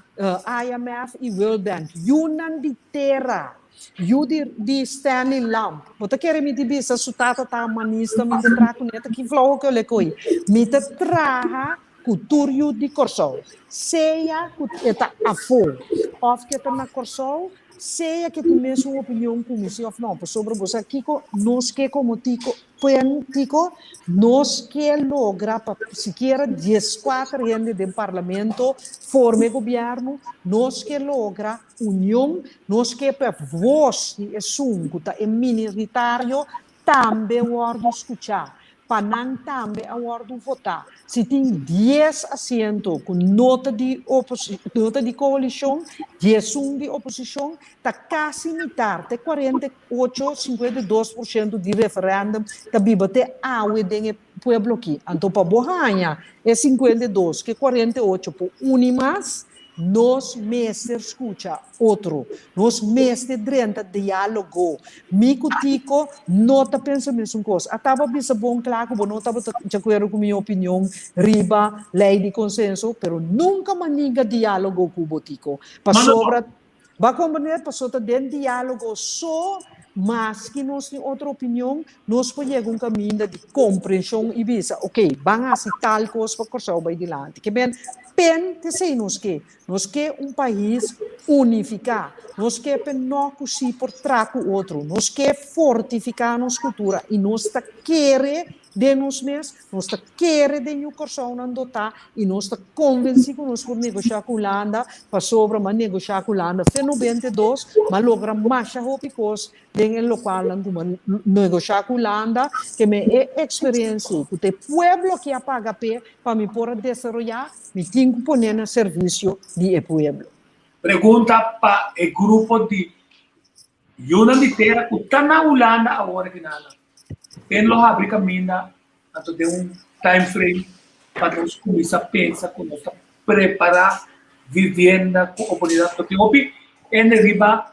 IMF e World Bank. Yunan de terra. De Stanley Lamb. Você quer me dizer se a tata tá manista, me trago neta que flow que eu le coi. Me traga cultura de Corsol. Seja que está a fora, ou que está na Corsol, seja que tem mesmo opinião como se ou não, sobre você Kiko, nós que como Tico, Tico, nós que logra para sequer 14 gente do parlamento forme governo, nós que logra união, nós que para voz de assunto é minoritário, também o escuchar. Panang também a hora de votar. Se tem 10 assentos com nota de coalição, 10 de oposição, está quase metade, até 52% de referendo, está viva até aue do pueblo aqui. Então, para Bohanha, é 52, que 48 por unimas, nós mestres escuta outro, nós mestres drenta diálogo, mico tico nota pensa mesmo coisa, atava bisa bom claro, não estava de acordo com minha opinião, riba lei de consenso, pero nunca maniga diálogo com o tico, para sobra, vai compreender para sobra dentro diálogo só. Mas que nós temos outra opinião, nós podemos caminho de compreensão e visa, ok, vamos a tal coisa para correr vai adiante. Que bem, que nós quer país unificado, nós quer não se por traco outro, nós quer fortificar nossa cultura e nós quer de nós mesmos, nós quer de new corção não dotar e nós convencidos que nós por negociar com a Holanda, para sobre mas negociar com a Holanda, foi 92, mas logra mais rápidos em local não negociar com a Holanda, que me é experiência, que o pueblo que apaga pé para me por desenvolver, me tenho que pôr no serviço de pueblo. Pergunta para o grupo de Yunan de terra que está na Holanda agora que nada. Quem lo abre caminho, então tem time frame para nós começar a pensar, para nós preparar vivenda com oportunidade. Porque hoje, em riba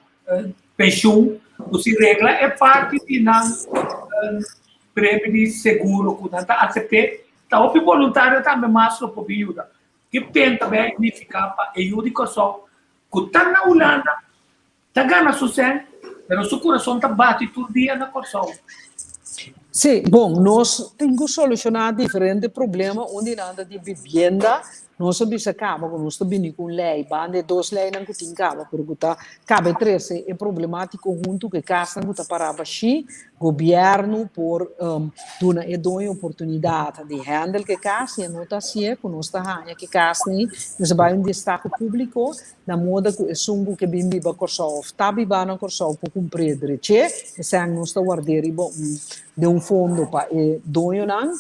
pensão, se regla é parte de não prêmio de seguro, que não aceitar. Então, o voluntário também mais para ajuda. Que pensa bem significa para ajuda de pessoal que está na Holanda, está ganhando sucesso, mas o coração está bate todo dia na pessoa. Sim, bom, nós temos que solucionar diferentes problemas onde nada de vivenda, nós sabemos que acaba com nós também com lei, bande 2 leis não que tem cabo, porque tá cabe 13 é problemático junto que casa não tá para baixi, governo por dona e dona oportunidade de handle que casa e não tá assim com nós tá hanha que casa nem nós vai destaque público na moda que é sungo que bem viva corso, tá viva na corso por cumprir direito, e se nós tá guardar de fundo para dona não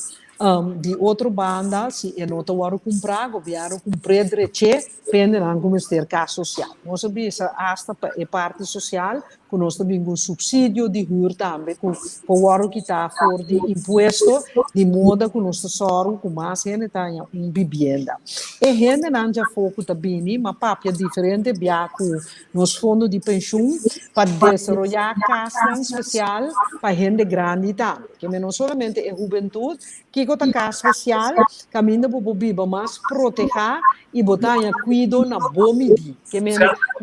de outra banda, se é não está comprar, governo cumprir direito, pende não como ter caso social. Nós sabemos hasta é parte social, que nós também um subsídio de rua também, com o que está fora de imposto, de modo que nós só com mais gente está em vivenda. E gente não já foco também, mas papel diferente, com nos fundos de pensão, para desenvolver casa especial para gente grande também, que não somente é juventude, que a casa especial, caminho para viver mais proteger e botar em cuidado na boa medida. Que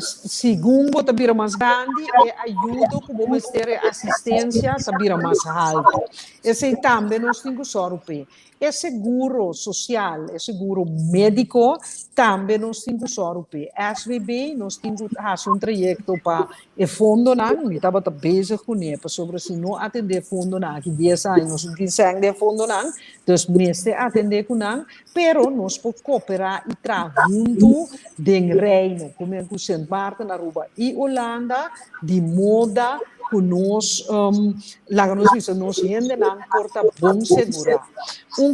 segundo botar vira mais grande, ajuda com o ter assistência a vira mais alto. Esse também nós temos que sorrir. É seguro social, é seguro médico, também nós temos que sorrir. SVB, nós temos que fazer projeto para o fundo não, estava bezig com ele, sobre se não atender fundo não, que 10 anos não tem de fundo não, então nós atender com não, pero nós podemos cooperar e trabalhar junto do reino, como é que o Sint Maarten, Aruba e Holanda, de moda que nós, lá nós dizemos, nós gente não porta bom segura.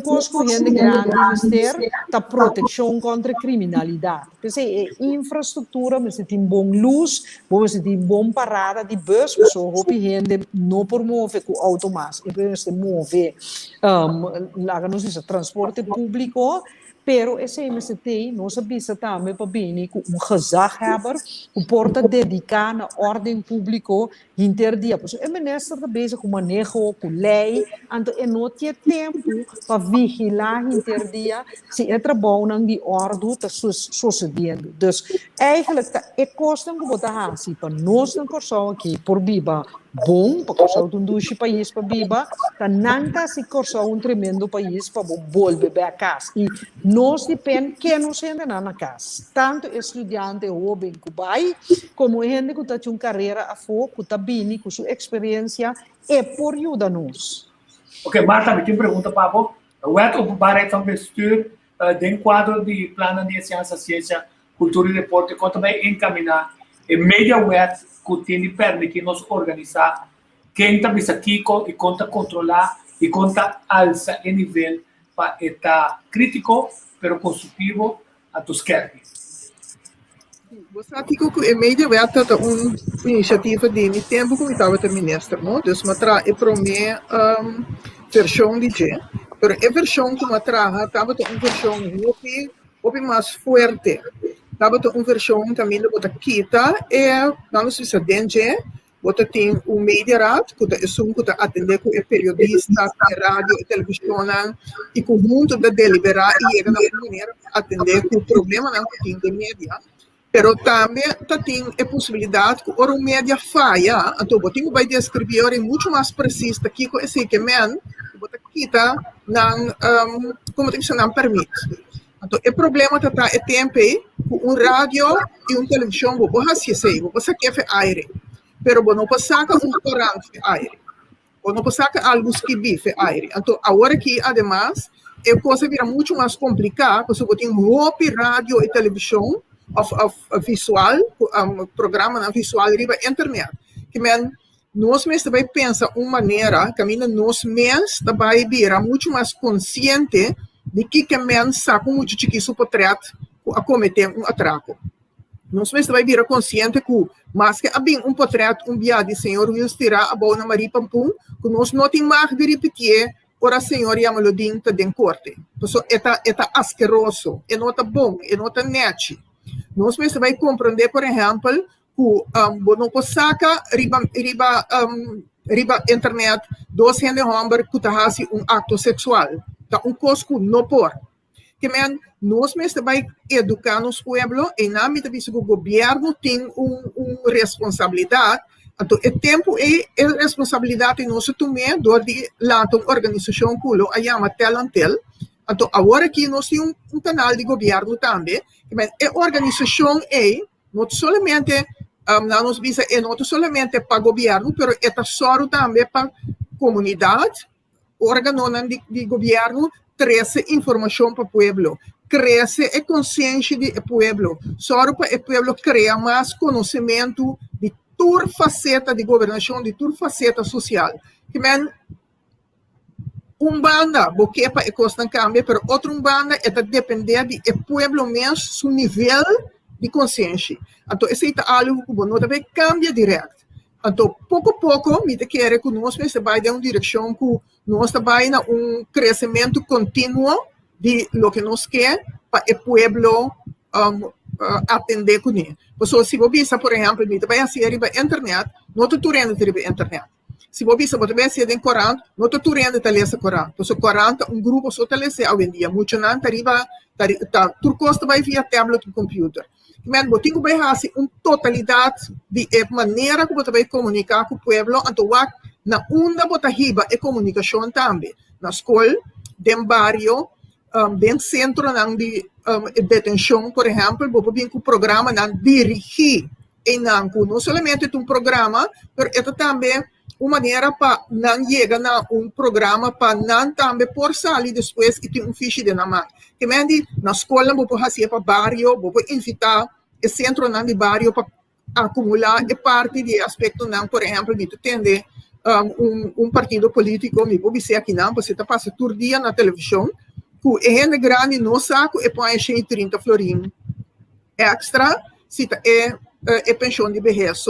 Coisa que a gente grande ministério da proteção contra criminalidade. Porque é infraestrutura, mas tem bom luz, mas tem bom parada de bus, que só a gente não promove com automático, mas move, lá nós dizemos, transporte público. Pero esse MST, nós sabemos também para bem que gezaghebber, que porta dedicar na ordem pública interdia. Porque o ministro está bezig com manejo, com lei, então não tem tempo para vigilar interdia se é trabalho de ordem está sucedendo. Então, eigenlijk é costa que botar assim para nós não corção aqui por biba bom, para corção um dos países para biba, tá nanta se corção um tremendo país para volver para casa. E nós depende que nos ainda na casa. Tanto estudante jovem que vai, como gente que está uma carreira a fogo, que está bem, com sua experiência, é por ajudar-nos. Ok, Marta, ik heb een pergunta para você. A wet openbaarheid van bestuur, den quadro de plannen de ciência, cultura e deporte, kon também encaminhar a media wet que tem permite nos organizar quem está bisa Kiko e conta controlar e conta alza em nível para estar crítico, pero construtivo a tus quermes. Você sabe que o media wet é uma iniciativa de tempo que eu estava ministro, não? Então, eu prometi versão de G, mas a versão que eu trago estava uma versão muito mais forte. Estava uma versão também que kita é não sei se dentro você tem o media rat que que atende com periodistas, rádio e televisão e conjunto de deliberar e chega na maneira atender com o problema não tem de media. Pero também tem a possibilidade que o média falha, então você vai descrever muito mais preciso aqui com esse que você quita não como tem que não permite. Então o problema é tempo que um rádio e televisão você sei, você quer aire, pero não pode sacar corante aire, ou não pode sacar algo que bife aire. Então agora que ademais a coisa vira muito mais complicada, porque você tem rádio e televisão visual, programa na visual riba internet. Que nós mesmos vai pensar uma maneira que nós mesmos vai virar muito mais consciente de que saca muito chiquito para cometer atraco. Nós mesmos vai virar consciente que mas que havia portreto dia de senhor Wills tirar a boa na Maria Pampum, que nós não tem mais de repetir ora senhor e a melodia de corte. Então é asqueroso, é não tá bom, é não tá net. Nós mesmos vai compreender, por exemplo, que não pode sacar riba internet dois gente homem que está fazendo acto sexual. Tá coisa que não pode. Que nós mesmos vai educar nos pueblos e na medida que o governo tem uma responsabilidade. Então, o tempo e a responsabilidade de nós também de lá uma organização que a chama Telantel. Então, agora que nós temos um canal de governo também, a organização é não somente nós visa é não somente para o governo, mas é só também para a comunidade, órgão de governo, traz informação para o povo, cresce a consciência do povo, só para o povo criar mais conhecimento de toda faceta de governação, de toda faceta social. Que banda, porque é costa cambia, mas outra banda é depender do povo mesmo, seu nível de consciência. Então, isso é algo que não deve cambiar direto. Então, pouco a pouco, me quer que nós vai em uma direção que nós vai em crescimento contínuo de lo que nós quer para o povo atender com ele. Porque se você, por exemplo, me vai assim a internet, não estou turendo a internet. Se você vai assim em Corão, não estou turendo a ler o Corão. Porque o Corão é grupo só de ler hoje em dia. Muito não está turcosta vai via tablet e computer. Mas você vai fazer uma totalidade de maneira que você vai comunicar com o povo, então na onda você riba é comunicação também. Na escola, no bairro, no centro de detenção, por exemplo, você tem um programa de dirigir e não somente um programa, mas é também uma maneira para não chegar a um programa para não também por sair depois e ter um fiche de na mão. Que na escola você fazer para bairro, você invitar o centro de bairro para acumular é parte de aspecto não, por exemplo, de tu tende partido político, me vou dizer aqui não, você está passando todo dia na televisão, com gente grande no saco e põe 30 florim extra, se é pensão de vejez,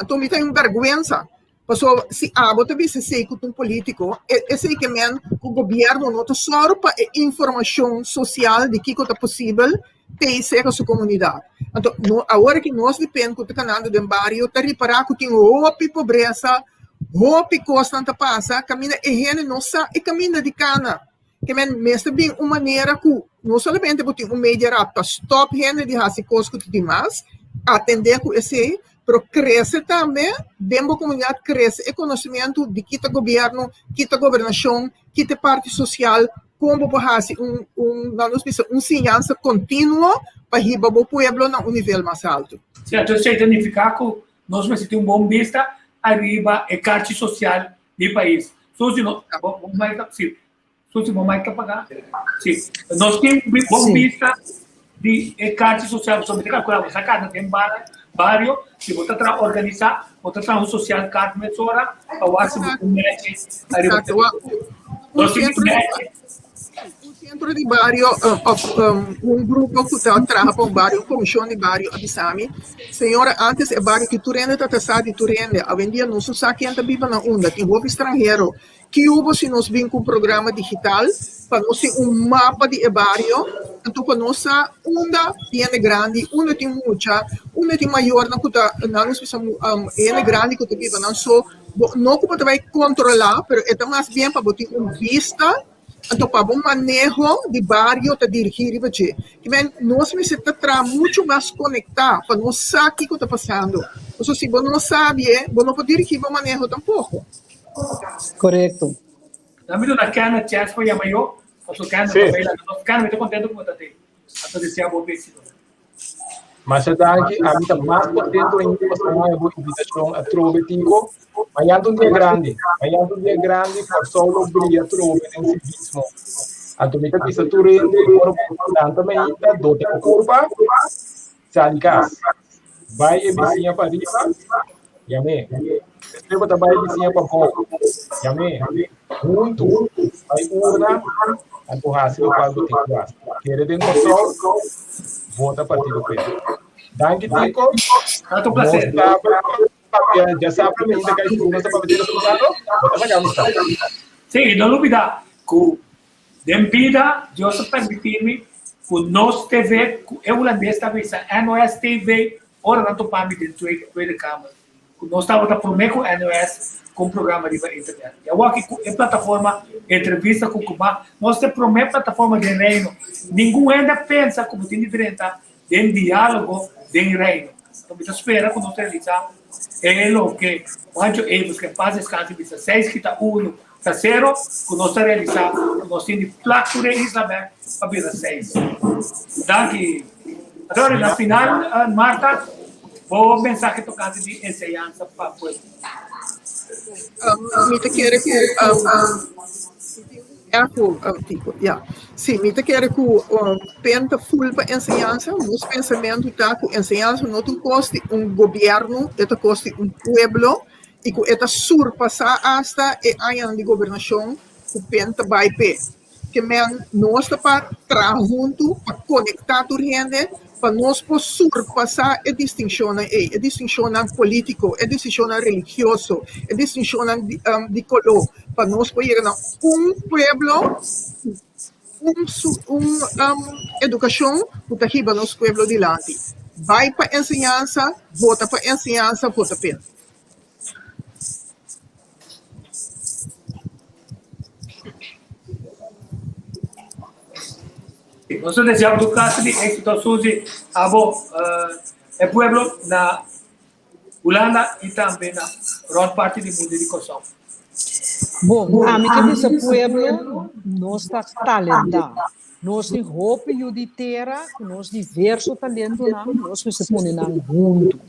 então me tem vergonha. Passou se você vê se que um político é sei que o governo não está só para informação social de que é possível ter ser a sua comunidade. Então, agora que nós dependemos do canal do bairro, está reparar que tem roupa pobreza, roupa costa não passa, caminha e gente não sabe e caminha de cana. Que mesmo bem uma maneira que não somente tem meio para stop gente de fazer coisas demais, atender com esse pero cresce também, dentro da comunidade cresce o conhecimento de que o governo, que a governação, que a parte social, como pode fazer ensinança contínua para riba o povo no nível mais alto. Sim, então isso significa que nós precisamos bom vista arriba a parte social do país. Susi, vamos mais pagar. Sim, nós temos bom vista de parte social, sobre calcular, você cada tem barrio, se você organizar, você tem um social card mesora, ou acho que o centro de bairro, grupo que trabalha com bairro, comissão de bairro, Abisami, senhora, antes é bairro que Turende está taxado de Turende, a vendia não se sabe quem está viva na onda, tem roupa estrangeiro, que houve se nós vimos com um programa digital, para nós ter mapa de bairro, então para nós onda tem grande, onda tem muita, onda tem maior, não nós precisamos grande que está viva, não só, não que você vai controlar, mas é mais bem para ter vista. Então, para o manejo de bairro, para dirigir, nós precisamos muito mais conectar, para nós saber o que está passando. Então, se você não sabe, você não pode dirigir o manejo tampouco. Correto. Também na cana, chance foi a maior, a cana também, a cana, estou contente com o que está tendo. Até desse bom vestido. Mas a daqui, a mim está mais contente ainda, mas não é boa invitação a trove, Tico. Amanhã é um dia grande, para só brilhar trove em civismo. A tomita que se turende, para também está dota com curva, sai de casa. Vai e vizinha para riba, e amém. Escreva também vizinha para fora, e amém. Junto, vai urna, empurrar-se no quadro do Tico. Querer dentro do sol, vota partido preto. Danke, Tico. Tanto prazer. Já sabe para mim, da que não está para ver o resultado, sim, não duvida que dempida, eu só permitir-me que nós TV, eu lá desta vez a NOS TV, ora não estou para mim dentro da câmara, que nós estamos a prometer com a NOS com o programa de internet. Eu acho que a plataforma entrevista com o Cuba, nós temos prometer plataforma de reino, ninguém ainda pensa como tem direito de diálogo de reino. Então, eu espero que nós realizamos o que quando eles que fazem descanso de 6 que está 1 está 0 que nós realizamos nós temos placa de Isabel para vir a 6 daqui agora na final Marta vou pensar que tocante de ensinança para pois me te quero que tipo, sim, me te quero que penta full para ensinança, nos pensamento tá que ensinança não tem custo governo, это custo pueblo e que это surpassar hasta a área de governação que penta vai pe que nós está para trabalhar junto para conectar a gente para nós poder surpassar a distinção político, a distinção religioso, a distinção de color, para nós poder pueblo, educação, que está aqui nosso pueblo dilante. Vai para ensinança, vota para ensinança, vota para nós desejamos do caso de éxito Suzy o pueblo na Holanda e também na grande parte do mundo de Kosovo. Bom, a mim que diz o pueblo nós está talentado. Nós temos roupa e de terra, nós diversos talentos, nós precisamos junto.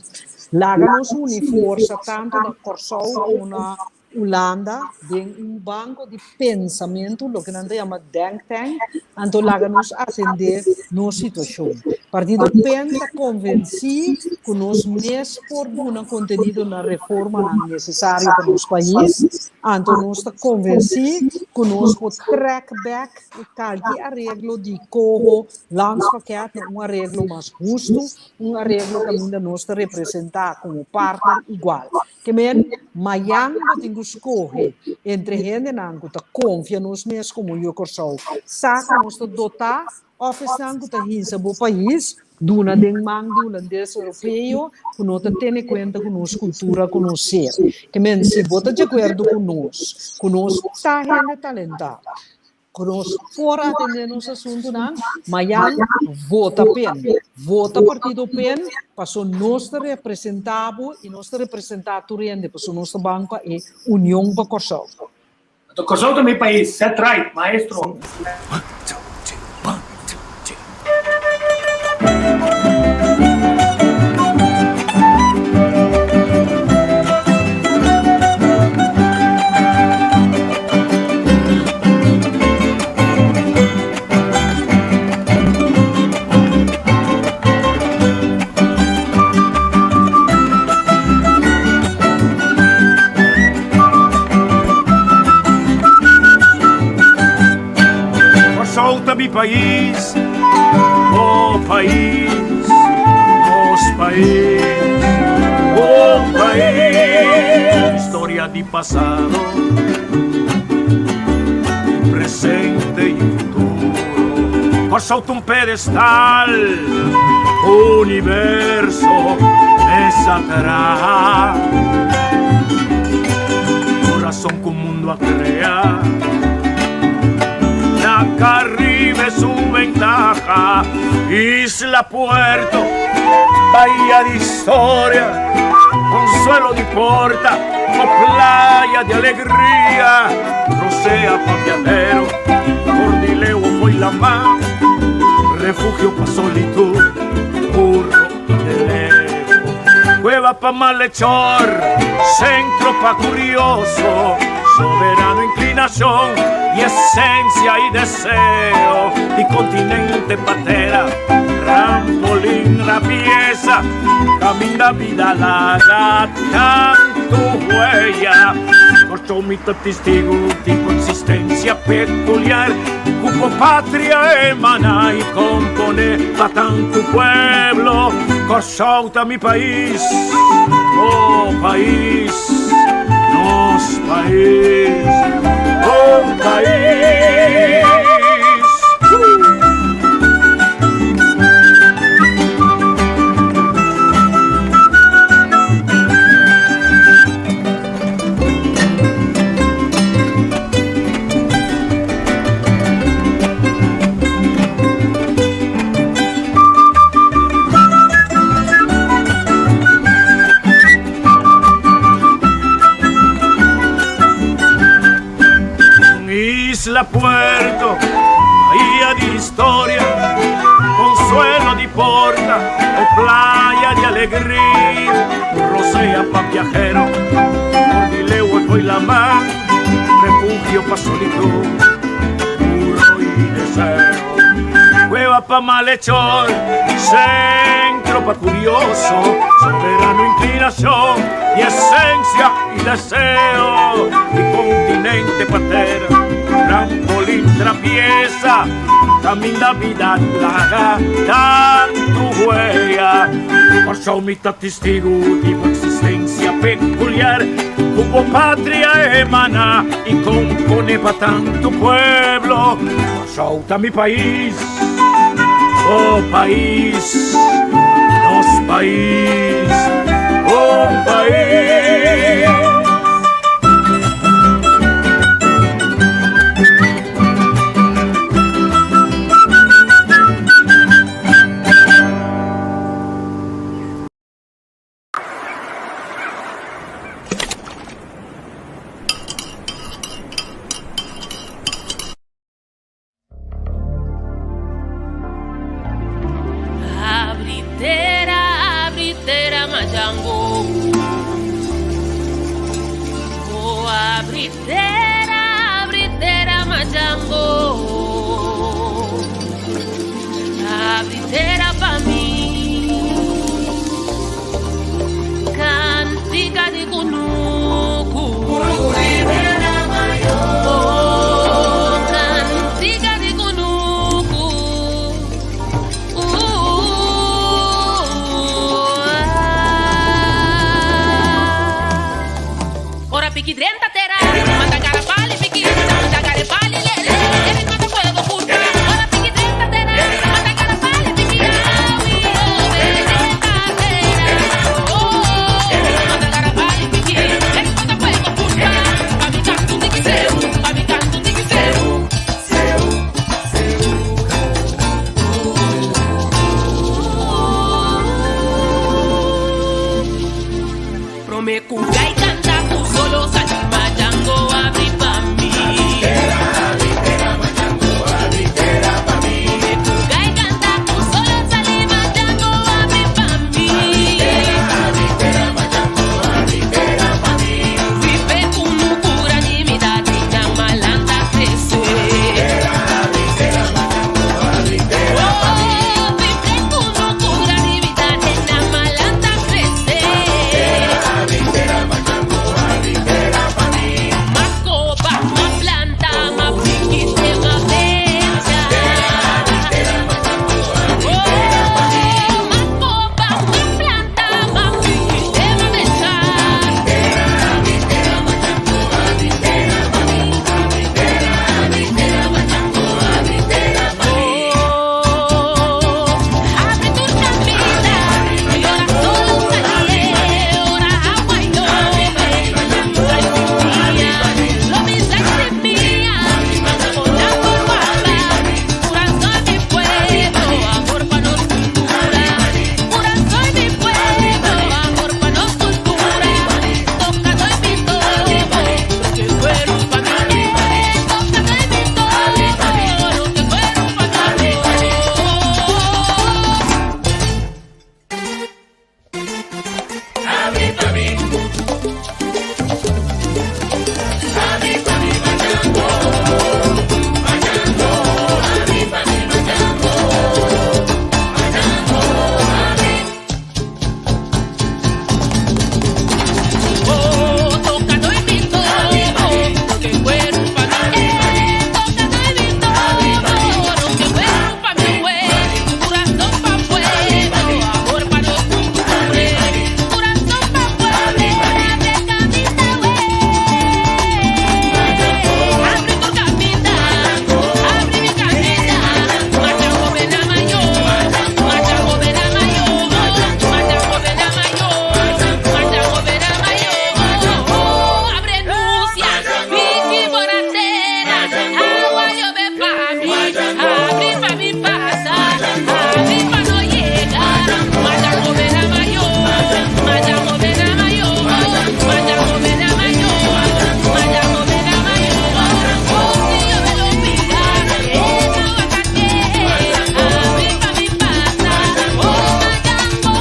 Lá nós unimos força tanto na Kosovo como na Holanda tem banco de pensamento, lo que nós chama think tank, então lá nos ascender na situação. Partido pensa convencer que nós mesmos por um conteúdo na reforma necessária para o nosso país, então nós está convencer que nós podemos track back qualquer arreglo de corro langs verkeerd um arreglo mais justo, um arreglo que ainda nós representar como partner igual. Que men Miami tem que escolher entre gente que está confia nos mesmos como eu corso, saca nós dotar office que está em o país, duna den mang de holandês europeu, que nós tem em conta com nossa cultura, com nosso ser. Que men se bota de acordo com nós está gente talentada. Nós fora atender nosso assunto, Miami vota PEN, vota partido PEN, para nosso representado e nosso representado rende, para nosso banco é União para Corsol. Então, Corsol também país, set right, maestro. Mi país, oh país, nos país, oh país, historia de pasado, presente y futuro, por solta un pedestal, universo desatará, corazón que un mundo a crear. Caribe su ventaja, isla, puerto, bahía de historia, consuelo de porta, o playa de alegría, rocea pa' viajero, cordileo fue la mar, refugio pa' solitud, burro de lejos, cueva pa' malhechor, centro pa' curioso, soberano inclinación y esencia y deseo, y continente patera, trampolín la pieza, camina vida larga, tanto huella, corcho mito testigo de consistencia peculiar, cupo patria emana y compone pa' tanto pueblo, corchouta mi país, oh país, nos país, oh país. Isla, puerto, bahía de historia, consuelo de porta, o playa de alegría, rocea pa' viajero, cordileo fue la mar, refugio pa' solitud, puro y deseo, cueva pa' malhechor, centro pa' curioso, soberano inclinación y esencia y deseo, y continente patera, trampolín trapieza, camina vida larga, tanto huella, por show mitad testigo de existencia peculiar, como patria emana y compone pa' tanto pueblo, por show mi país, oh país, nos país, oh país. Abritera, abritera, majango. Abritera, abritera machango. Abritera pa' mí. Cantica de kunuku. Oh, cantica de kunuku. Ora piquidrenta terá, manda cara pali piquidrenta, manda cara pali lele, ele manda fuego puta. Ora piquidrenta terá, manda cara pali piquidrenta, manda cara pali piquidrenta, ele manda fuego puta. Pa mi canto tem que ser, pa mi canto tem que ser. Prometo gai cantar tu solo sali machango abri pa' mí. Prometo gai cantar tu solo sali machango abri pa' mí. Vive como cura de mi dade na malanda crescer. Oh, vive como cura de mi dade na malanda crescer. Más copa, más planta, más piquite, más fecha. Oh, más copa, más planta, más piquite, más fecha. Abre tu camita, y ora todo sale, ora agua y love. Lo mismo es mía, con la guapa, corazón de pueblo, amor pa' nos cultura. Corazón de pueblo, amor pa' nos cultura. Tocando en mi todo, lo que fueron pa' mí. Tocando en mi todo, lo que fueron pa' mí. Oh, tocando en mi todo, lo que fueron pa' mí. Tocando en mi todo, lo que fueron pa' mí. Corazón pa' pueblo, amor pa' los cultures. Corazón pa' pueblo, abre camita, abre tu camita, abre mi camita. Machango ven a mayor, machango ven a mayor, machango ven a mayor, machango ven a mayor. Abre Lucia, Vicky Borratera, agua yo me pa' mí, abre pa' mi pasa, abre pa' no llegar. Machango ven a mayor, machango ven a mayor, machango ven a mayor, machango ven a mayor. Oh, si yo me lo pida, esa guacaque, abre pa' mi pasa, oh, machango.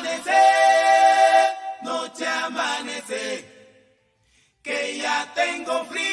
Amanecer, noche amanece, que ya tengo frío.